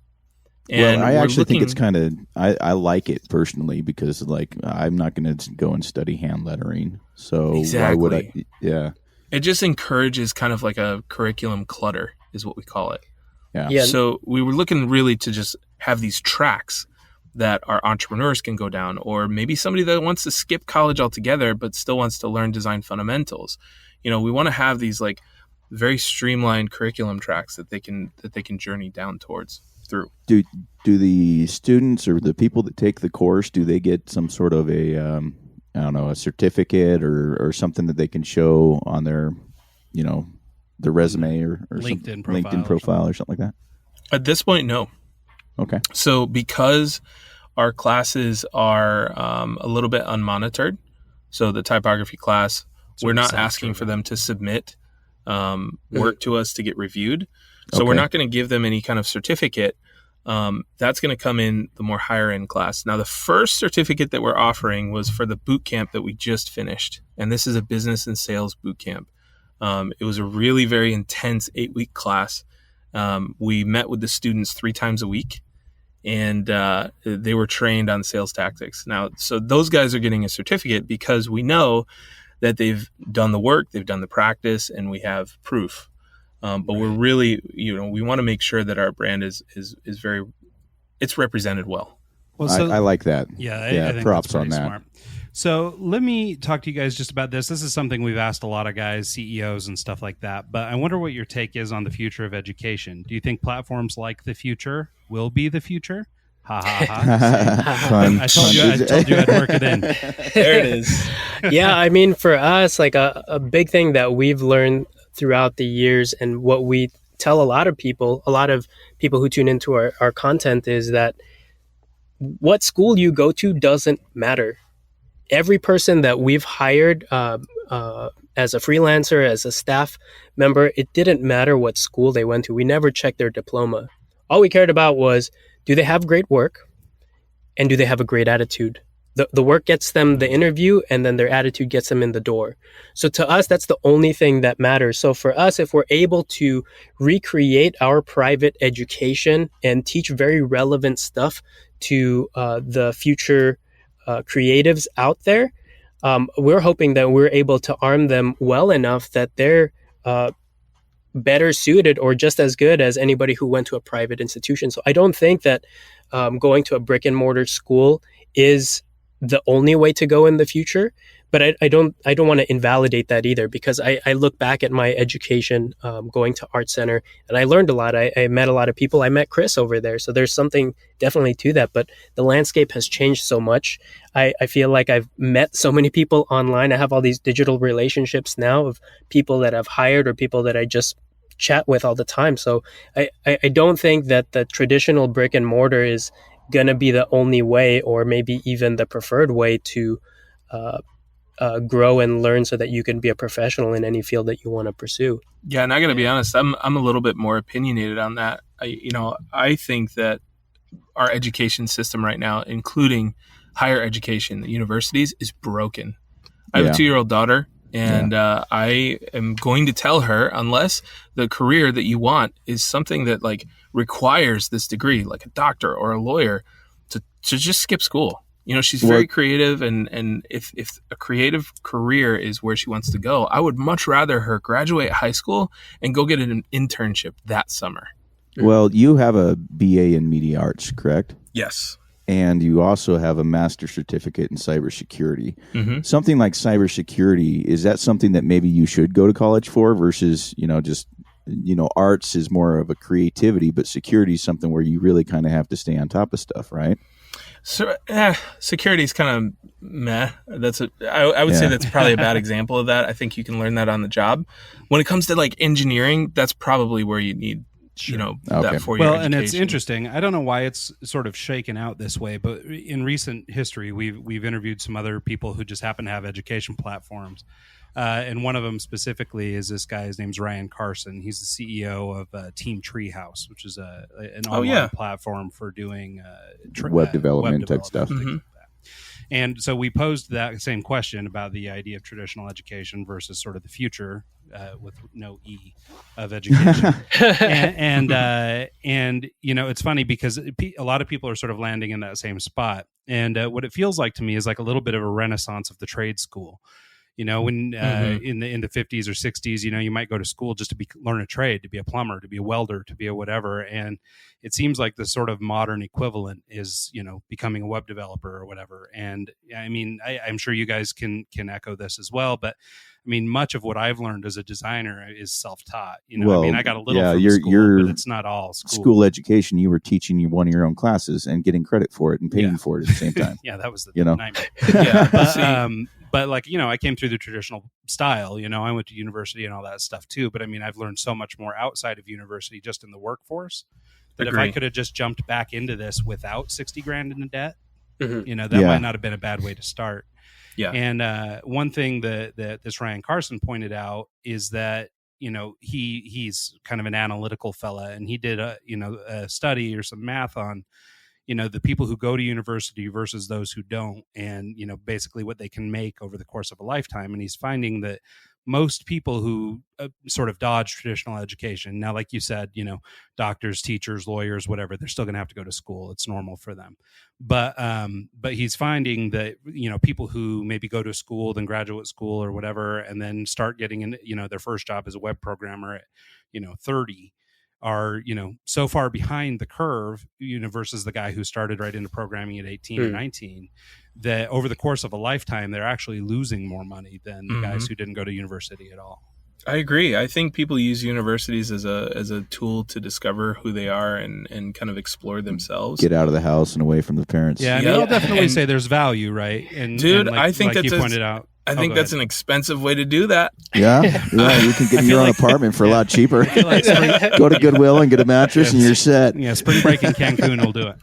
And I actually think it's kind of, I like it personally because like I'm not going to go and study hand lettering. So exactly. Why would I? Yeah. It just encourages kind of like a curriculum clutter is what we call it. Yeah. So we were looking really to just have these tracks that our entrepreneurs can go down, or maybe somebody that wants to skip college altogether but still wants to learn design fundamentals. We want to have these like very streamlined curriculum tracks that they can journey down through. Do the students or the people that take the course, do they get some sort of a certificate or something that they can show on their their resume or LinkedIn profile or something like that? At this point, no. Okay. So because our classes are a little bit unmonitored, so the typography class, we're not asking for them to submit work to us to get reviewed. So we're not going to give them any kind of certificate. That's going to come in the more higher end class. Now, the first certificate that we're offering was for the boot camp that we just finished. And this is a business and sales boot camp. It was a really very intense 8-week class. We met with the students 3 times a week, and they were trained on sales tactics. Now, so those guys are getting a certificate because we know that they've done the work, they've done the practice, and we have proof. But we're really, we want to make sure that our brand is very, it's represented well. Well, I like that. Yeah, I think props that's pretty on that. smart. So let me talk to you guys just about this. This is something we've asked a lot of guys, CEOs and stuff like that. But I wonder what your take is on the future of education. Do you think platforms like the future will be the future? Ha ha ha. Fun. I told you I'd work it in. There it is. Yeah, I mean, for us, like a big thing that we've learned throughout the years, and what we tell a lot of people who tune into our content, is that what school you go to doesn't matter. Every person that we've hired as a freelancer, as a staff member, it didn't matter what school they went to. We never checked their diploma. All we cared about was, do they have great work, and do they have a great attitude? The work gets them the interview, and then their attitude gets them in the door. So to us, that's the only thing that matters. So for us, if we're able to recreate our private education and teach very relevant stuff to the future creatives out there, we're hoping that we're able to arm them well enough that they're better suited or just as good as anybody who went to a private institution. So I don't think that going to a brick and mortar school is the only way to go in the future, but I don't want to invalidate that either, because I look back at my education going to Art Center, and I learned a lot. I met a lot of people. I met Chris over there, so there's something definitely to that. But the landscape has changed so much. I feel like I've met so many people online. I have all these digital relationships now of people that I've hired or people that I just chat with all the time. So I don't think that the traditional brick and mortar is going to be the only way, or maybe even the preferred way to grow and learn so that you can be a professional in any field that you want to pursue. Yeah, and I got to be honest, I'm a little bit more opinionated on that. I think that our education system right now, including higher education, the universities, is broken. I have a 2-year-old daughter, and I am going to tell her, unless the career that you want is something that like requires this degree, like a doctor or a lawyer, to just skip school. She's very creative, and if a creative career is where she wants to go, I would much rather her graduate high school and go get an internship that summer. Well, you have a BA in media arts, correct? Yes. And you also have a master's certificate in cybersecurity. Mm-hmm. Something like cybersecurity, is that something that maybe you should go to college for versus, arts is more of a creativity, but security is something where you really kind of have to stay on top of stuff, right? So security is kind of meh. I would say that's probably a bad example of that. I think you can learn that on the job. When it comes to like engineering, that's probably where you need that 4-year education. And it's interesting. I don't know why it's sort of shaken out this way, but in recent history, we've interviewed some other people who just happen to have education platforms. And one of them specifically is this guy. His name's Ryan Carson. He's the CEO of Team Treehouse, which is an online platform for doing web development type stuff. Mm-hmm. Like that. And so we posed that same question about the idea of traditional education versus sort of the future with no E of education. and it's funny because a lot of people are sort of landing in that same spot. And what it feels like to me is like a little bit of a renaissance of the trade school. When in the 50s or 60s, you might go to school just to learn a trade, to be a plumber, to be a welder, to be a whatever. And it seems like the sort of modern equivalent is, becoming a web developer or whatever. And I mean, I'm sure you guys can echo this as well. But I mean, much of what I've learned as a designer is self-taught. I got a little from school, but it's not all school. School education, you were teaching one of your own classes and getting credit for it and paying for it at the same time. Yeah, that was the nightmare. But I came through the traditional style, I went to university and all that stuff too. But I mean, I've learned so much more outside of university, just in the workforce, that if I could have just jumped back into this without $60,000 in debt, that might not have been a bad way to start. Yeah. And one thing that this Ryan Carson pointed out is that, he's kind of an analytical fella, and he did a study or some math on, the people who go to university versus those who don't, and, basically what they can make over the course of a lifetime. And he's finding that most people who sort of dodge traditional education. Now, like you said, doctors, teachers, lawyers, whatever, they're still going to have to go to school. It's normal for them. But he's finding that, people who maybe go to school, then graduate school or whatever, and then start getting in, their first job as a web programmer at, 30 are, so far behind the curve, versus the guy who started right into programming at 18 or 19, that over the course of a lifetime, they're actually losing more money than the guys who didn't go to university at all. I agree. I think people use universities as a tool to discover who they are and kind of explore themselves. Get out of the house and away from the parents. Yeah, I'll definitely say there's value, right? And dude, like, I think like that's you pointed out. I think that's an expensive way to do that. Yeah, you can get your own apartment for a lot cheaper. Go to Goodwill and get a mattress, and you're set. Yeah, spring break in Cancun will do it.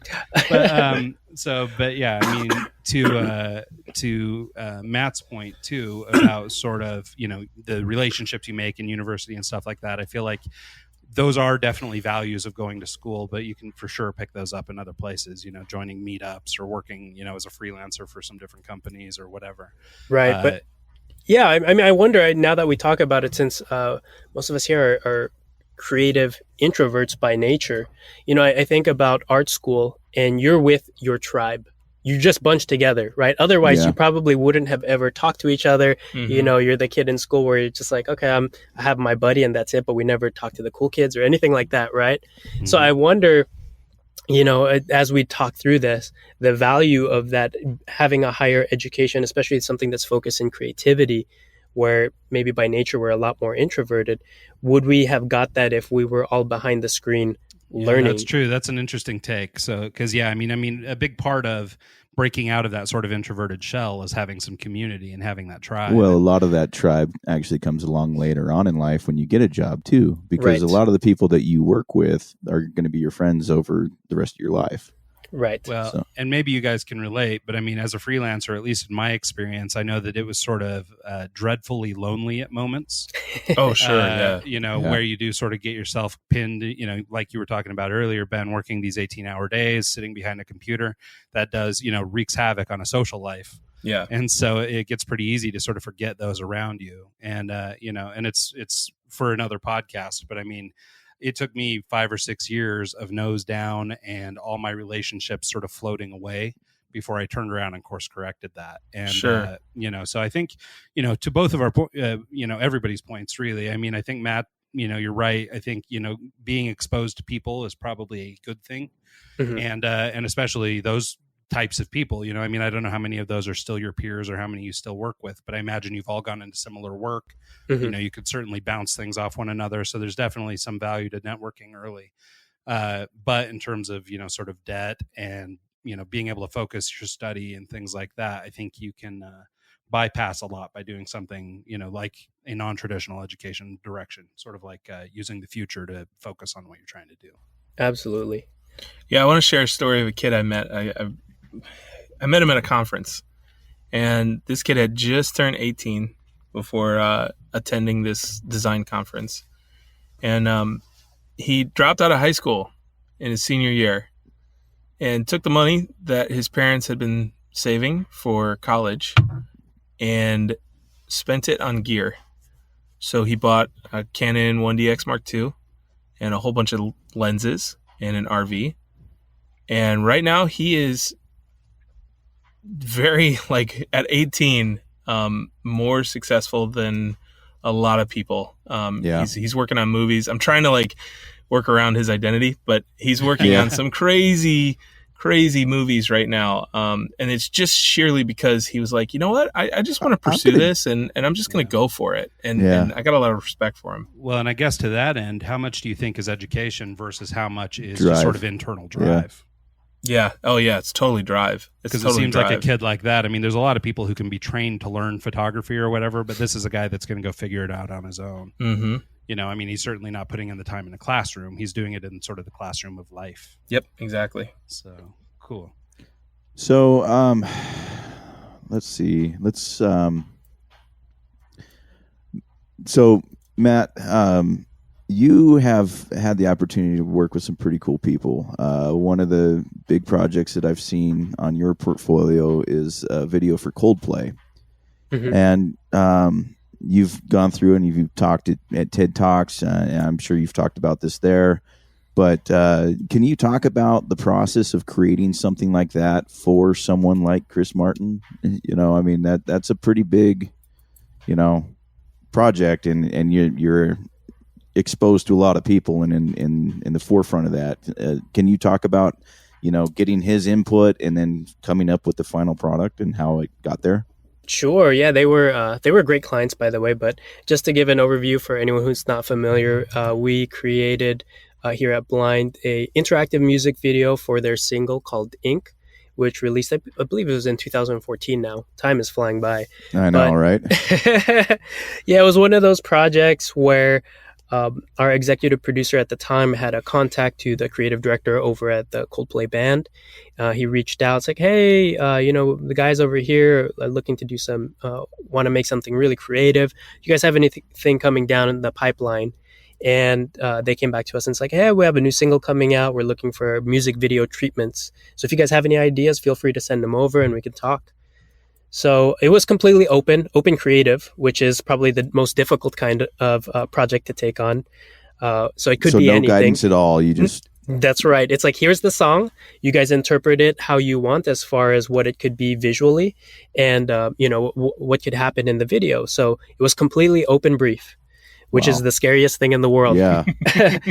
But yeah, I mean, to Matt's point too about sort of the relationships you make in university and stuff like that. I feel like those are definitely values of going to school, but you can for sure pick those up in other places, joining meetups or working, as a freelancer for some different companies or whatever. Right. But yeah, I mean, I wonder now that we talk about it, since most of us here are creative introverts by nature, I think about art school and you're with your tribe. You just bunch together, right? Otherwise, you probably wouldn't have ever talked to each other. You're the kid in school where you're just like, okay, I have my buddy and that's it, but we never talk to the cool kids or anything like that, right? So I wonder, as we talk through this, the value of that, having a higher education, especially something that's focused in creativity, where maybe by nature we're a lot more introverted. Would we have got that if we were all behind the screen learning? That's true. That's an interesting take. So, because I mean, a big part of breaking out of that sort of introverted shell is having some community and having that tribe. Well, a lot of that tribe actually comes along later on in life when you get a job too, because a lot of the people that you work with are going to be your friends over the rest of your life. Right. Well, and maybe you guys can relate, but I mean, as a freelancer, at least in my experience, I know that it was sort of dreadfully lonely at moments. Oh, sure. Where you do sort of get yourself pinned, like you were talking about earlier, Ben, working these 18-hour days, sitting behind a computer, that does, wreaks havoc on a social life. Yeah. And so it gets pretty easy to sort of forget those around you. And, and it's for another podcast, but I mean, it took me 5 or 6 years of nose down and all my relationships sort of floating away before I turned around and course corrected that. And, so I think, to both of our, everybody's points really, I mean, I think Matt, you're right. I think, being exposed to people is probably a good thing. And especially those types of people, I mean, I don't know how many of those are still your peers or how many you still work with, but I imagine you've all gone into similar work. You could certainly bounce things off one another. So there's definitely some value to networking early. But in terms of, sort of debt and, being able to focus your study and things like that, I think you can bypass a lot by doing something, like a non-traditional education direction, sort of like using the future to focus on what you're trying to do. Absolutely. Yeah, I want to share a story of a kid I met. I met him at a conference, and this kid had just turned 18 before attending this design conference. And he dropped out of high school in his senior year and took the money that his parents had been saving for college and spent it on gear. So he bought a Canon 1DX Mark II and a whole bunch of lenses and an RV. And right now he is very, at 18, more successful than a lot of people. He's working on movies. I'm trying to work around his identity, but he's working on some crazy movies right now. And it's just sheerly because he was like, you know what? I just want to pursue this and I'm just going to go for it. And I got a lot of respect for him. Well, and I guess to that end, how much do you think is education versus how much is just sort of internal drive? Yeah. Oh, yeah. It's totally drive. Because it seems like a kid like that. I mean, there's a lot of people who can be trained to learn photography or whatever, but this is a guy that's going to go figure it out on his own. I mean, he's certainly not putting in the time in a classroom. He's doing it in sort of the classroom of life. Yep, exactly. So cool. So let's see. So Matt, you have had the opportunity to work with some pretty cool people. One of the big projects that I've seen on your portfolio is a video for Coldplay. And you've gone through and you've talked at TED Talks. I'm sure you've talked about this there. But can you talk about the process of creating something like that for someone like Chris Martin? I mean, that's a pretty big, project, and you're exposed to a lot of people and in the forefront of that. Can you talk about, getting his input and then coming up with the final product and how it got there? Sure. Yeah, they were great clients, by the way. But just to give an overview for anyone who's not familiar, we created here at Blind a interactive music video for their single called Ink, which released, I believe it was in 2014 now. Time is flying by. I know, right? Yeah, it was one of those projects where our executive producer at the time had a contact to the creative director over at the Coldplay band. He reached out. It's like, hey, the guys over here are looking to do want to make something really creative. You guys have anything coming down in the pipeline? And they came back to us and it's like, hey, we have a new single coming out. We're looking for music video treatments. So if you guys have any ideas, feel free to send them over and we can talk. So it was completely open creative, which is probably the most difficult kind of project to take on. So it could be anything. So no guidance at all. You just... That's right. It's like, here's the song. You guys interpret it how you want as far as what it could be visually and, what could happen in the video. So it was completely open brief, which is the scariest thing in the world. Yeah.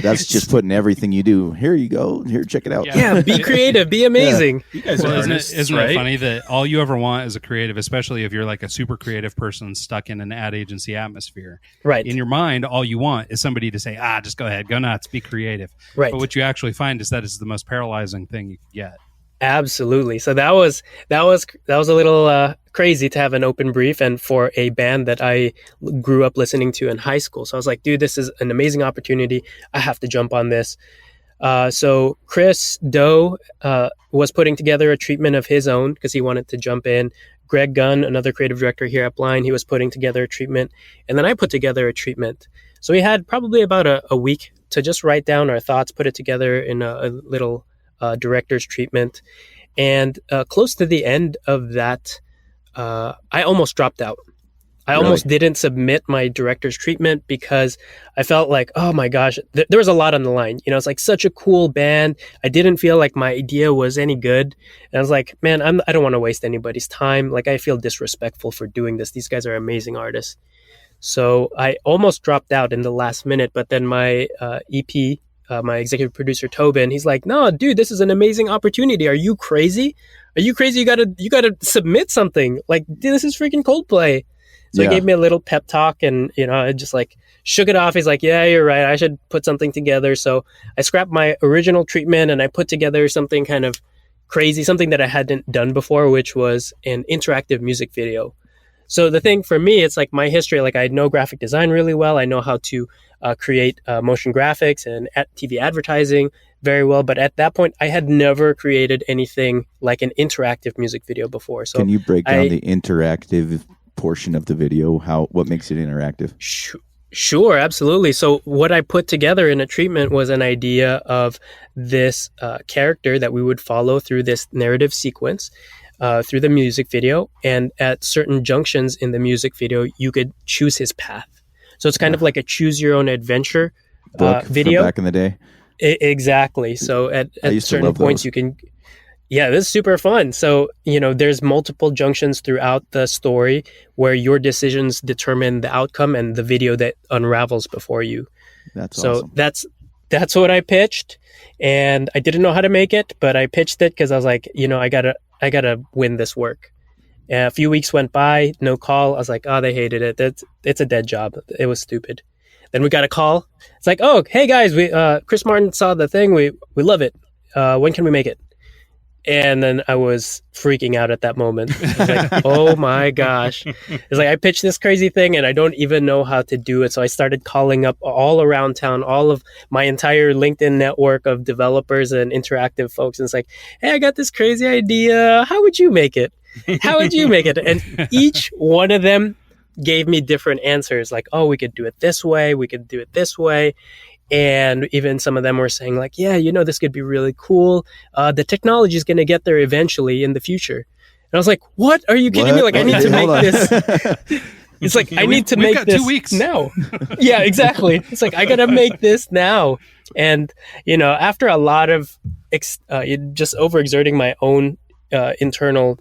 That's just putting everything you do. Here you go. Here, check it out. Yeah, be creative. Be amazing. Yeah. You guys are artists, isn't right? it funny that all you ever want as a creative, especially if you're like a super creative person stuck in an ad agency atmosphere, right? In your mind, all you want is somebody to say, just go ahead, go nuts, be creative. Right. But what you actually find is that is the most paralyzing thing you can get. Absolutely. So that was a little crazy to have an open brief, and for a band that I grew up listening to in high school. So I was like, dude, this is an amazing opportunity. I have to jump on this. So Chris Doe was putting together a treatment of his own because he wanted to jump in. Greg Gunn, another creative director here at Blind, he was putting together a treatment, and then I put together a treatment. So we had probably about a week to just write down our thoughts, put it together in a little director's treatment. And close to the end of that, I almost dropped out. I almost didn't submit my director's treatment because I felt like, oh my gosh, there was a lot on the line. It's like such a cool band. I didn't feel like my idea was any good. And I was like, man, I don't want to waste anybody's time. Like, I feel disrespectful for doing this. These guys are amazing artists. So I almost dropped out in the last minute, but then my EP, my executive producer Tobin, he's like, no, dude, this is an amazing opportunity. Are you crazy? You gotta submit something. Like, dude, this is freaking Coldplay. So he gave me a little pep talk, and I just like shook it off. He's like, yeah, you're right, I should put something together. So I scrapped my original treatment and I put together something kind of crazy, something that I hadn't done before, which was an interactive music video. So the thing for me, it's like my history, like I know graphic design really well. I know how to create motion graphics and TV advertising very well. But at that point, I had never created anything like an interactive music video before. So can you break down the interactive portion of the video? What makes it interactive? Sure, absolutely. So what I put together in a treatment was an idea of this character that we would follow through this narrative sequence. Through the music video, and at certain junctions in the music video, you could choose his path. So it's kind of like a choose your own adventure book video from back in the day. Exactly. So at certain points you can, this is super fun. So, there's multiple junctions throughout the story where your decisions determine the outcome and the video that unravels before you. That's awesome. That's what I pitched, and I didn't know how to make it, but I pitched it because I was like, I gotta win this work. A few weeks went by, no call. I was like, they hated it. It's a dead job. It was stupid. Then we got a call. It's like, oh, hey guys, we Chris Martin saw the thing. We love it. When can we make it? And then I was freaking out at that moment. I was like, oh my gosh. It's like, I pitched this crazy thing and I don't even know how to do it. So I started calling up all around town, all of my entire LinkedIn network of developers and interactive folks. And it's like, hey, I got this crazy idea. How would you make it? How would you make it? And each one of them gave me different answers. Like, oh, we could do it this way. We could do it this way. And even some of them were saying like, yeah, this could be really cool. The technology is going to get there eventually in the future. And I was like, what? Are you kidding me? Like, I need to make this. It's like, I need to we've make got this 2 weeks now. Yeah, exactly. It's like, I got to make this now. And, after a lot of just overexerting my own internal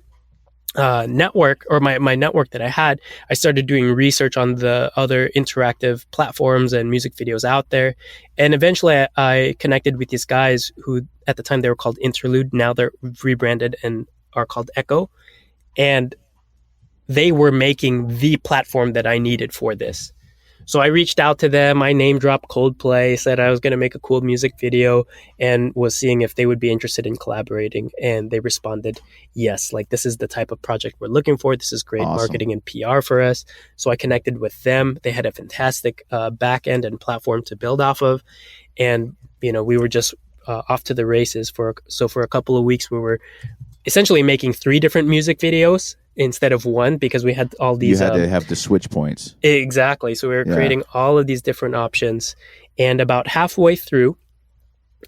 network, or my network that I had, I started doing research on the other interactive platforms and music videos out there. And eventually I connected with these guys who at the time they were called Interlude. Now they're rebranded and are called Echo. And they were making the platform that I needed for this. So I reached out to them. I name dropped Coldplay, said I was going to make a cool music video, and was seeing if they would be interested in collaborating. And they responded, yes, like this is the type of project we're looking for. This is great marketing and PR for us. So I connected with them. They had a fantastic back end and platform to build off of. And, we were just off to the races for a couple of weeks. We were essentially making 3 different music videos instead of one, because we had all these. You had to have the switch points. Exactly. So we were creating all of these different options, and about halfway through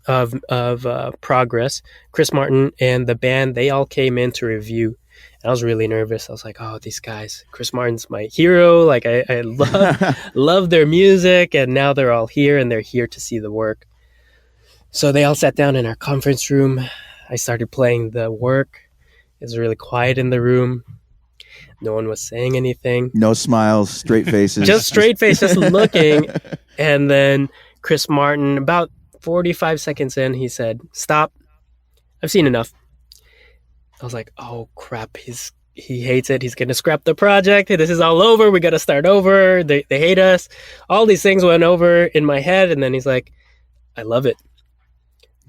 of progress, Chris Martin and the band, they all came in to review. And I was really nervous. I was like, oh, these guys, Chris Martin's my hero. Like I love their music, and now they're all here and they're here to see the work. So they all sat down in our conference room. I started playing the work. It was really quiet in the room. No one was saying anything. No smiles, straight faces. Just straight faces looking. And then Chris Martin, about 45 seconds in, he said, stop. I've seen enough. I was like, oh, crap. He hates it. He's going to scrap the project. This is all over. We got to start over. They hate us. All these things went over in my head. And then he's like, I love it.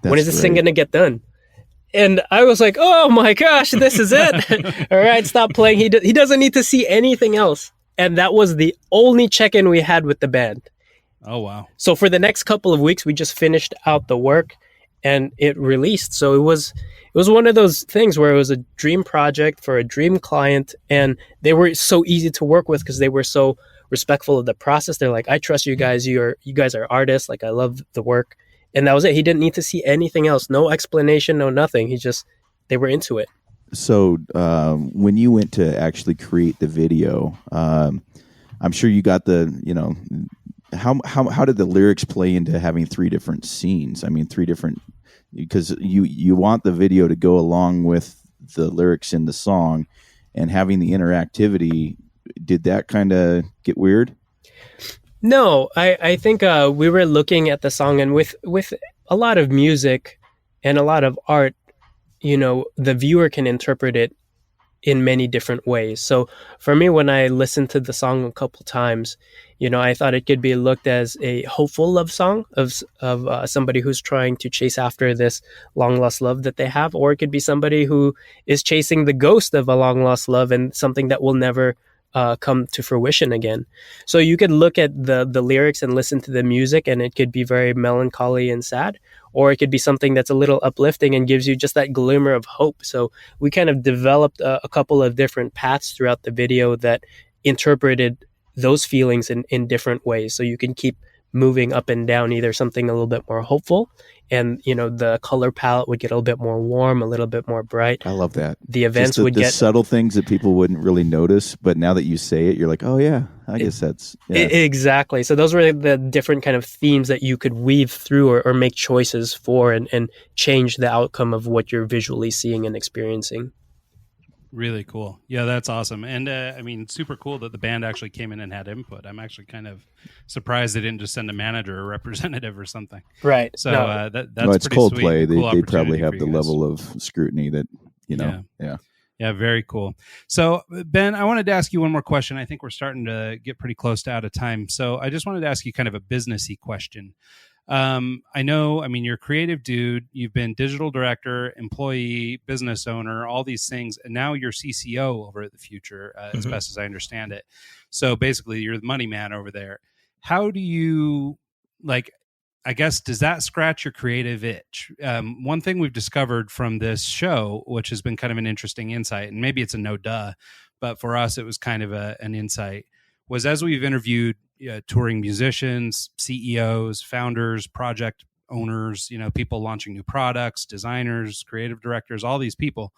When is this thing going to get done? And I was like, oh my gosh, this is it. All right, stop playing. He doesn't need to see anything else. And that was the only check-in we had with the band. Oh, wow. So for the next couple of weeks, we just finished out the work and it released. So it was one of those things where it was a dream project for a dream client. And they were so easy to work with because they were so respectful of the process. They're like, I trust you guys. You guys are artists. Like, I love the work. And that was it. He didn't need to see anything else. No explanation, no nothing. They were into it. So when you went to actually create the video, I'm sure you got how did the lyrics play into having 3 different scenes? I mean, 3 different, because you want the video to go along with the lyrics in the song, and having the interactivity, did that kind of get weird? No, I think we were looking at the song, and with a lot of music and a lot of art, the viewer can interpret it in many different ways. So for me, when I listened to the song a couple times, I thought it could be looked as a hopeful love song of somebody who's trying to chase after this long lost love that they have, or it could be somebody who is chasing the ghost of a long lost love and something that will never come to fruition again. So you could look at the lyrics and listen to the music, and it could be very melancholy and sad, or it could be something that's a little uplifting and gives you just that glimmer of hope. So we kind of developed a couple of different paths throughout the video that interpreted those feelings in different ways. So you can keep moving up and down, either something a little bit more hopeful, and the color palette would get a little bit more warm, a little bit more bright. I love that. The events would the get subtle things that people wouldn't really notice, but now that you say it, you're like, oh yeah, I guess that's exactly. So those were the different kind of themes that you could weave through or make choices for, and change the outcome of what you're visually seeing and experiencing. Really cool. Yeah, that's awesome. And super cool that the band actually came in and had input. I'm actually kind of surprised they didn't just send a manager or representative or something. Right. So that's it's pretty Coldplay. Sweet. Cool They probably opportunity have for the you guys. level of scrutiny that, Yeah, very cool. So, Ben, I wanted to ask you one more question. I think we're starting to get pretty close to out of time. So I just wanted to ask you kind of a businessy question. I know, you're a creative dude. You've been digital director, employee, business owner, all these things. And now you're CCO over at the Futur, as best as I understand it. So basically, you're the money man over there. How do you, I guess, does that scratch your creative itch? One thing we've discovered from this show, which has been kind of an interesting insight, and maybe it's a no duh, but for us, it was kind of an insight, was as we've interviewed touring musicians, CEOs, founders, project owners, people launching new products, designers, creative directors, all these people,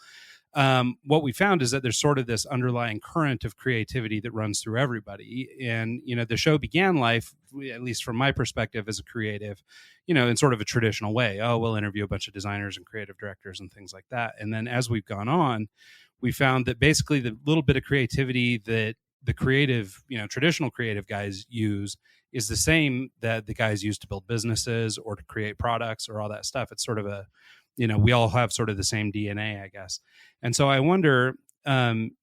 what we found is that there's sort of this underlying current of creativity that runs through everybody. And, the show began life, at least from my perspective as a creative, in sort of a traditional way. Oh, we'll interview a bunch of designers and creative directors and things like that. And then as we've gone on, we found that basically the little bit of creativity that the creative, traditional creative guys use is the same that the guys use to build businesses or to create products or all that stuff. It's sort of we all have sort of the same DNA, I guess. And so I wonder,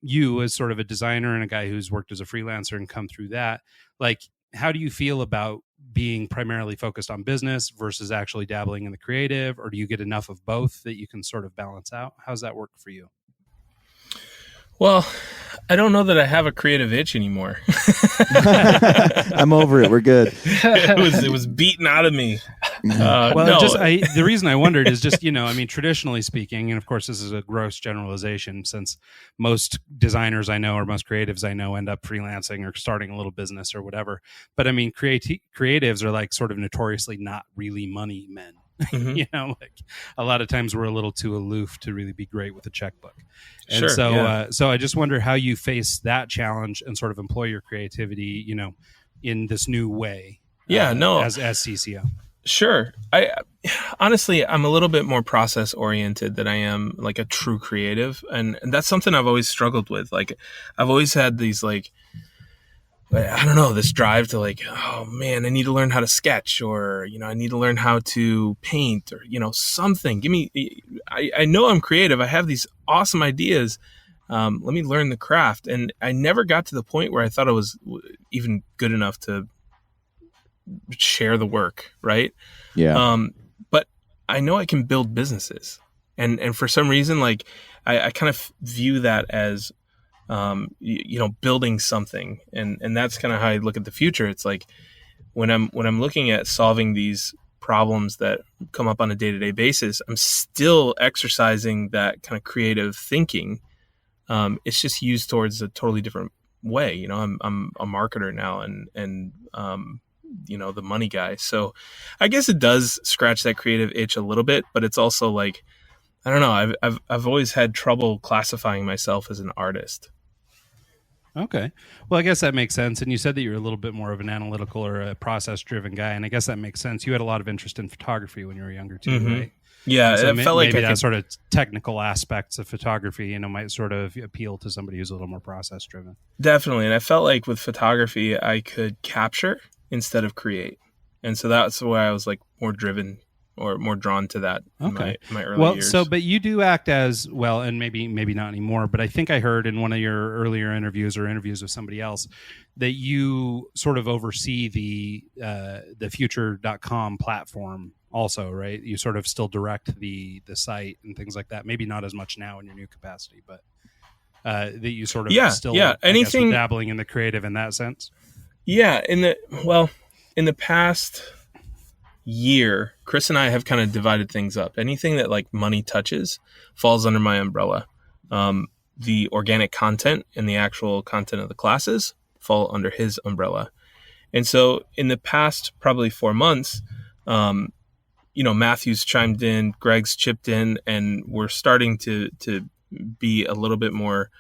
you as sort of a designer and a guy who's worked as a freelancer and come through that, like, how do you feel about being primarily focused on business versus actually dabbling in the creative? Or do you get enough of both that you can sort of balance out? How's that work for you? Well, I don't know that I have a creative itch anymore. I'm over it. We're good. It was beaten out of me. The reason I wondered is just, traditionally speaking, and of course this is a gross generalization since most designers I know or most creatives I know end up freelancing or starting a little business or whatever. But creatives are like sort of notoriously not really money men. Mm-hmm. Like a lot of times we're a little too aloof to really be great with a checkbook. And sure, so, yeah. So I just wonder how you face that challenge and sort of employ your creativity, in this new way. As CCO. Sure. Honestly, I'm a little bit more process oriented than I am like a true creative. And that's something I've always struggled with. Like I've always had these this drive to oh man, I need to learn how to sketch, or, I need to learn how to paint, or, something. I know I'm creative. I have these awesome ideas. Let me learn the craft. And I never got to the point where I thought I was even good enough to share the work. Right. Yeah. But I know I can build businesses. And for some reason, I kind of view that as, building something. And that's kind of how I look at the future. It's like when I'm looking at solving these problems that come up on a day-to-day basis, I'm still exercising that kind of creative thinking. It's just used towards a totally different way. I'm a marketer now and the money guy. So I guess it does scratch that creative itch a little bit, but it's also I don't know. I've always had trouble classifying myself as an artist. Okay. Well, I guess that makes sense. And you said that you're a little bit more of an analytical or a process-driven guy, and I guess that makes sense. You had a lot of interest in photography when you were younger too, mm-hmm. right? Yeah, so it felt like maybe that sort of technical aspects of photography, might sort of appeal to somebody who's a little more process-driven. Definitely, and I felt like with photography, I could capture instead of create, and so that's why I was more driven or more drawn to that in my early years. But you do act as well, and maybe not anymore, but I think I heard in one of your earlier interviews or interviews with somebody else that you sort of oversee the Futur.com platform also, right? You sort of still direct the site and things like that. Maybe not as much now in your new capacity, but that you sort of still anything dabbling in the creative in that sense. Yeah, in the past year, Chris and I have kind of divided things up. Anything that money touches falls under my umbrella. The organic content and the actual content of the classes fall under his umbrella. And so in the past probably 4 months, Matthew's chimed in, Greg's chipped in, and we're starting to be a little bit more.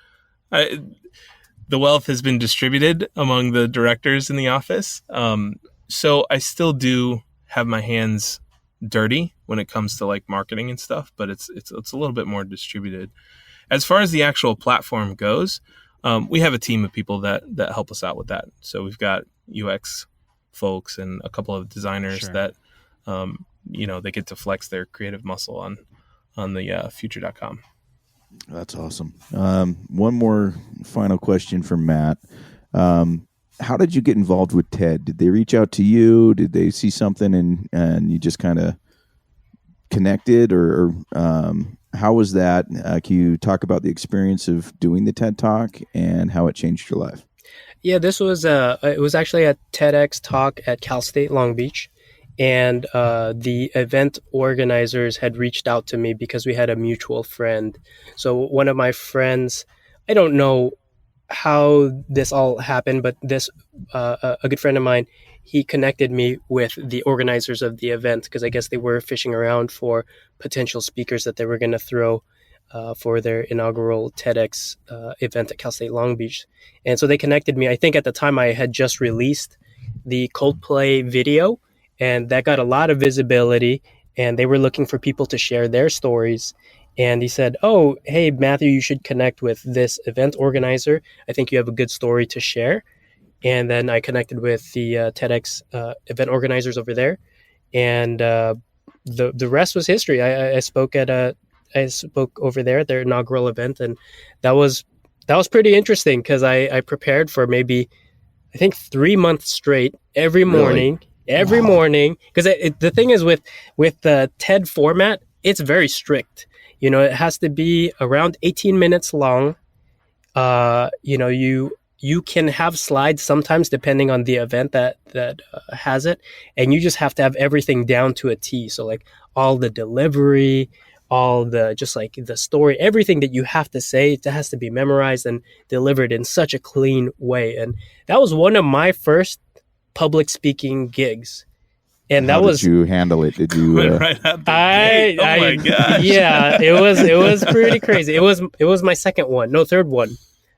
The wealth has been distributed among the directors in the office. So I still do have my hands dirty when it comes to marketing and stuff, but it's a little bit more distributed. As far as the actual platform goes, we have a team of people that help us out with that. So we've got UX folks and a couple of designers that they get to flex their creative muscle on the Futur.com. That's awesome. One more final question from Matt. How did you get involved with TED? Did they reach out to you? Did they see something and you just kind of connected, or how was that? Can you talk about the experience of doing the TED Talk and how it changed your life? Yeah, this was it was actually a TEDx talk at Cal State Long Beach, and the event organizers had reached out to me because we had a mutual friend. So one of my friends, I don't know how this all happened, but this a good friend of mine, he connected me with the organizers of the event because I guess they were fishing around for potential speakers that they were going to throw for their inaugural TEDx event at Cal State Long Beach. And so they connected me. I think at the time I had just released the Coldplay video, and that got a lot of visibility, and they were looking for people to share their stories. And he said, "Oh, hey, Matthew, you should connect with this event organizer. I think you have a good story to share." And then I connected with the TEDx event organizers over there, and the rest was history. I spoke over there at their inaugural event, and that was pretty interesting because I prepared for maybe, I think, 3 months straight every morning. Really? Every morning, because the thing is with the TED format, it's very strict. It has to be around 18 minutes long. You can have slides sometimes depending on the event that has it, and you just have to have everything down to a T. So like all the delivery, all the just like the story, everything that you have to say, it has to be memorized and delivered in such a clean way. And that was one of my first public speaking gigs. And How did you handle it? Did you? Right out the gate. Oh my gosh! Yeah, it was pretty crazy. It was my second one, no, third one.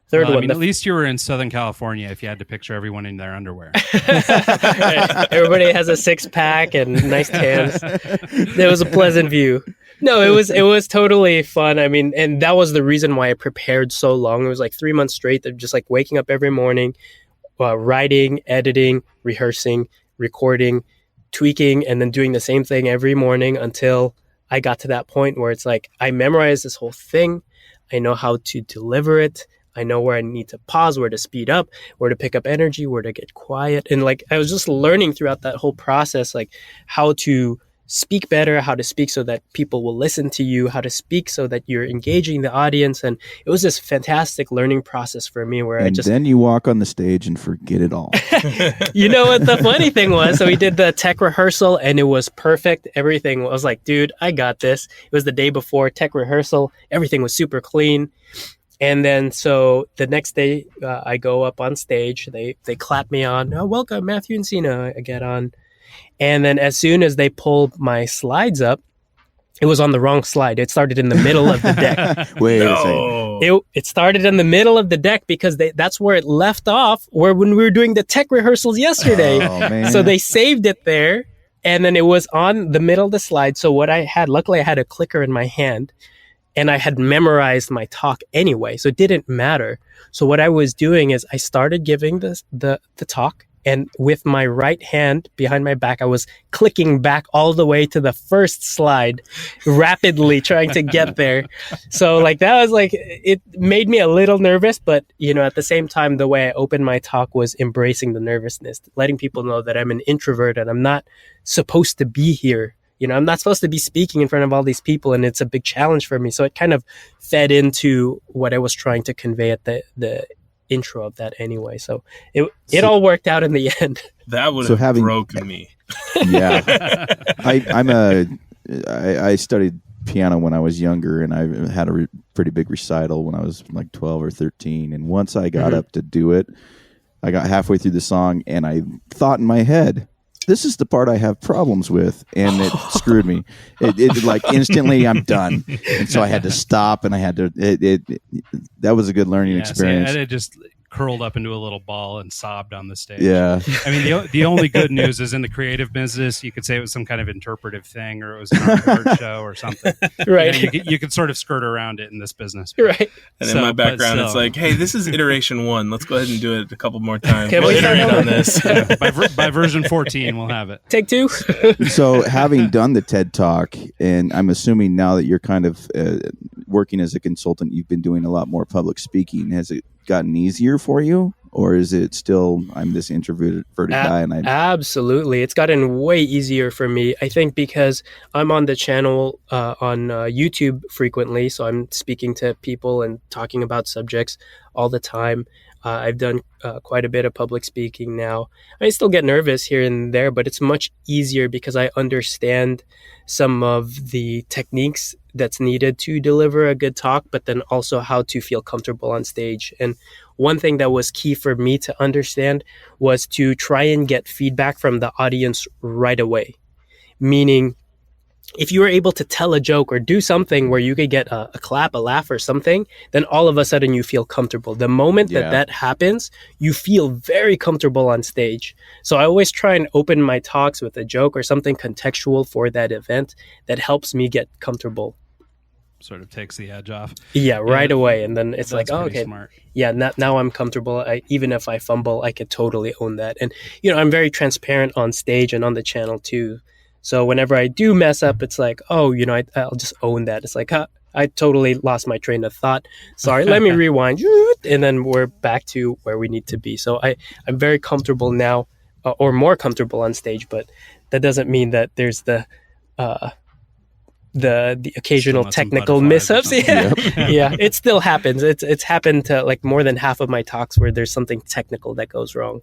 Well, I mean, at least you were in Southern California if you had to picture everyone in their underwear. Everybody has a 6-pack and nice tans. It was a pleasant view. No, it was totally fun. I mean, and that was the reason why I prepared so long. It was like 3 months straight of just like waking up every morning, writing, editing, rehearsing, recording, tweaking, and then doing the same thing every morning until I got to that point where it's like I memorized this whole thing. I know how to deliver it. I know where I need to pause, where to speed up, where to pick up energy, where to get quiet. And like I was just learning throughout that whole process, like how to speak better, how to speak so that people will listen to you, how to speak so that you're engaging the audience. And it was this fantastic learning process for me where then you walk on the stage and forget it all. You know what the funny thing was? So we did the tech rehearsal and it was perfect. Everything was like, dude, I got this. It was the day before tech rehearsal. Everything was super clean. And then so the next day I go up on stage. They clap me on. "Oh, welcome, Matthew Encina." I get on. And then as soon as they pulled my slides up, it was on the wrong slide. It started in the middle of the deck. Wait a second. It started in the middle of the deck because that's where it left off, where when we were doing the tech rehearsals yesterday. Oh, man. So they saved it there, and then it was on the middle of the slide. So what I had, luckily I had a clicker in my hand, and I had memorized my talk anyway, so it didn't matter. So what I was doing is I started giving the talk, and with my right hand behind my back, I was clicking back all the way to the first slide, rapidly trying to get there. So like that was like, it made me a little nervous, but at the same time, the way I opened my talk was embracing the nervousness, letting people know that I'm an introvert and I'm not supposed to be here. I'm not supposed to be speaking in front of all these people, and it's a big challenge for me. So it kind of fed into what I was trying to convey at the intro of that anyway. So it all worked out in the end. That would have broken me. Yeah. I studied piano when I was younger, and I had a pretty big recital when I was like 12 or 13. And once I got up to do it, I got halfway through the song and I thought in my head, this is the part I have problems with, and it screwed me. It like instantly I'm done, and so I had to stop, and I had to. That was a good learning experience. See, I just curled up into a little ball and sobbed on the stage. Yeah, I mean the only good news is in the creative business, you could say it was some kind of interpretive thing, or it was an art show or something. Right? You could sort of skirt around it in this business, right? And in my background, it's like, hey, this is iteration 1. Let's go ahead and do it a couple more times. Can we'll we iterate on this. By version 14, we'll have it. Take 2. So having done the TED Talk, and I'm assuming now that you're kind of working as a consultant, you've been doing a lot more public speaking. Has it gotten easier for you, or is it still I'm this introverted guy? And Absolutely, it's gotten way easier for me. I think because I'm on the channel on YouTube frequently, so I'm speaking to people and talking about subjects all the time. I've done quite a bit of public speaking now. I still get nervous here and there, but it's much easier because I understand some of the techniques that's needed to deliver a good talk, but then also how to feel comfortable on stage. And one thing that was key for me to understand was to try and get feedback from the audience right away. Meaning, if you were able to tell a joke or do something where you could get a clap, a laugh or something, then all of a sudden you feel comfortable. The moment that happens, you feel very comfortable on stage. So I always try and open my talks with a joke or something contextual for that event that helps me get comfortable. Sort of takes the edge off. Yeah, right away. And then it's like, oh, okay. Smart. Yeah, now I'm comfortable. Even if I fumble, I could totally own that. And, I'm very transparent on stage and on the channel too. So whenever I do mess up, it's like, oh, I'll just own that. It's like, I totally lost my train of thought. Sorry, let me rewind. And then we're back to where we need to be. So I'm very comfortable now, or more comfortable on stage, but that doesn't mean that there's the occasional technical mishaps. Yeah. Yeah, it still happens. It's happened to like more than half of my talks where there's something technical that goes wrong.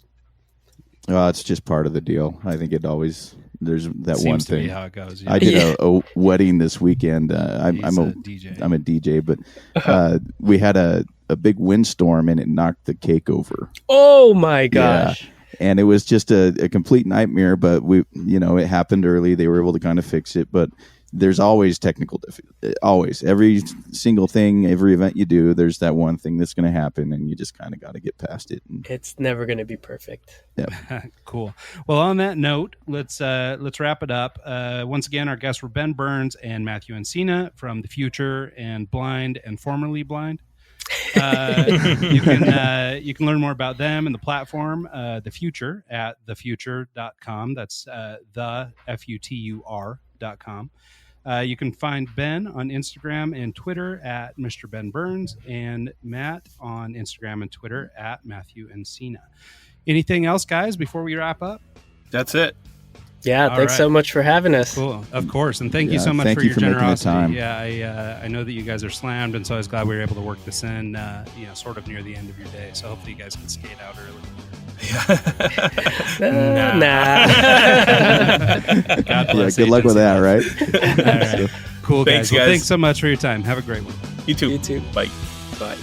It's just part of the deal. I think there's that Seems one to thing. be how it goes. Yeah. I did a wedding this weekend. I'm a DJ. I'm a DJ, but we had a big windstorm and it knocked the cake over. Oh my gosh. Yeah. And it was just a complete nightmare, but it happened early. They were able to kind of fix it, but there's always technical always. Every single thing, every event you do, there's that one thing that's going to happen, and you just kind of got to get past it. It's never going to be perfect. Yeah. Cool. Well, on that note, let's wrap it up. Once again, our guests were Ben Burns and Matthew Encina from The Futur and Blind and Formerly Blind. You can learn more about them and the platform, The Futur, at thefutur.com. That's the FUTUR.com. You can find Ben on Instagram and Twitter at Mr. Ben Burns, and Matt on Instagram and Twitter at Matthew Encina. Anything else, guys, before we wrap up? That's it. Yeah, thanks so much for having us. Cool, of course, and thank you so much for your making the generosity. time. Yeah, I know that you guys are slammed, and so I was glad we were able to work this in, sort of near the end of your day. So hopefully you guys can skate out early. Nah. God bless good luck with that, right? All right. Cool, guys. Thanks, guys. Thanks so much for your time. Have a great one. You too. You too. Bye. Bye.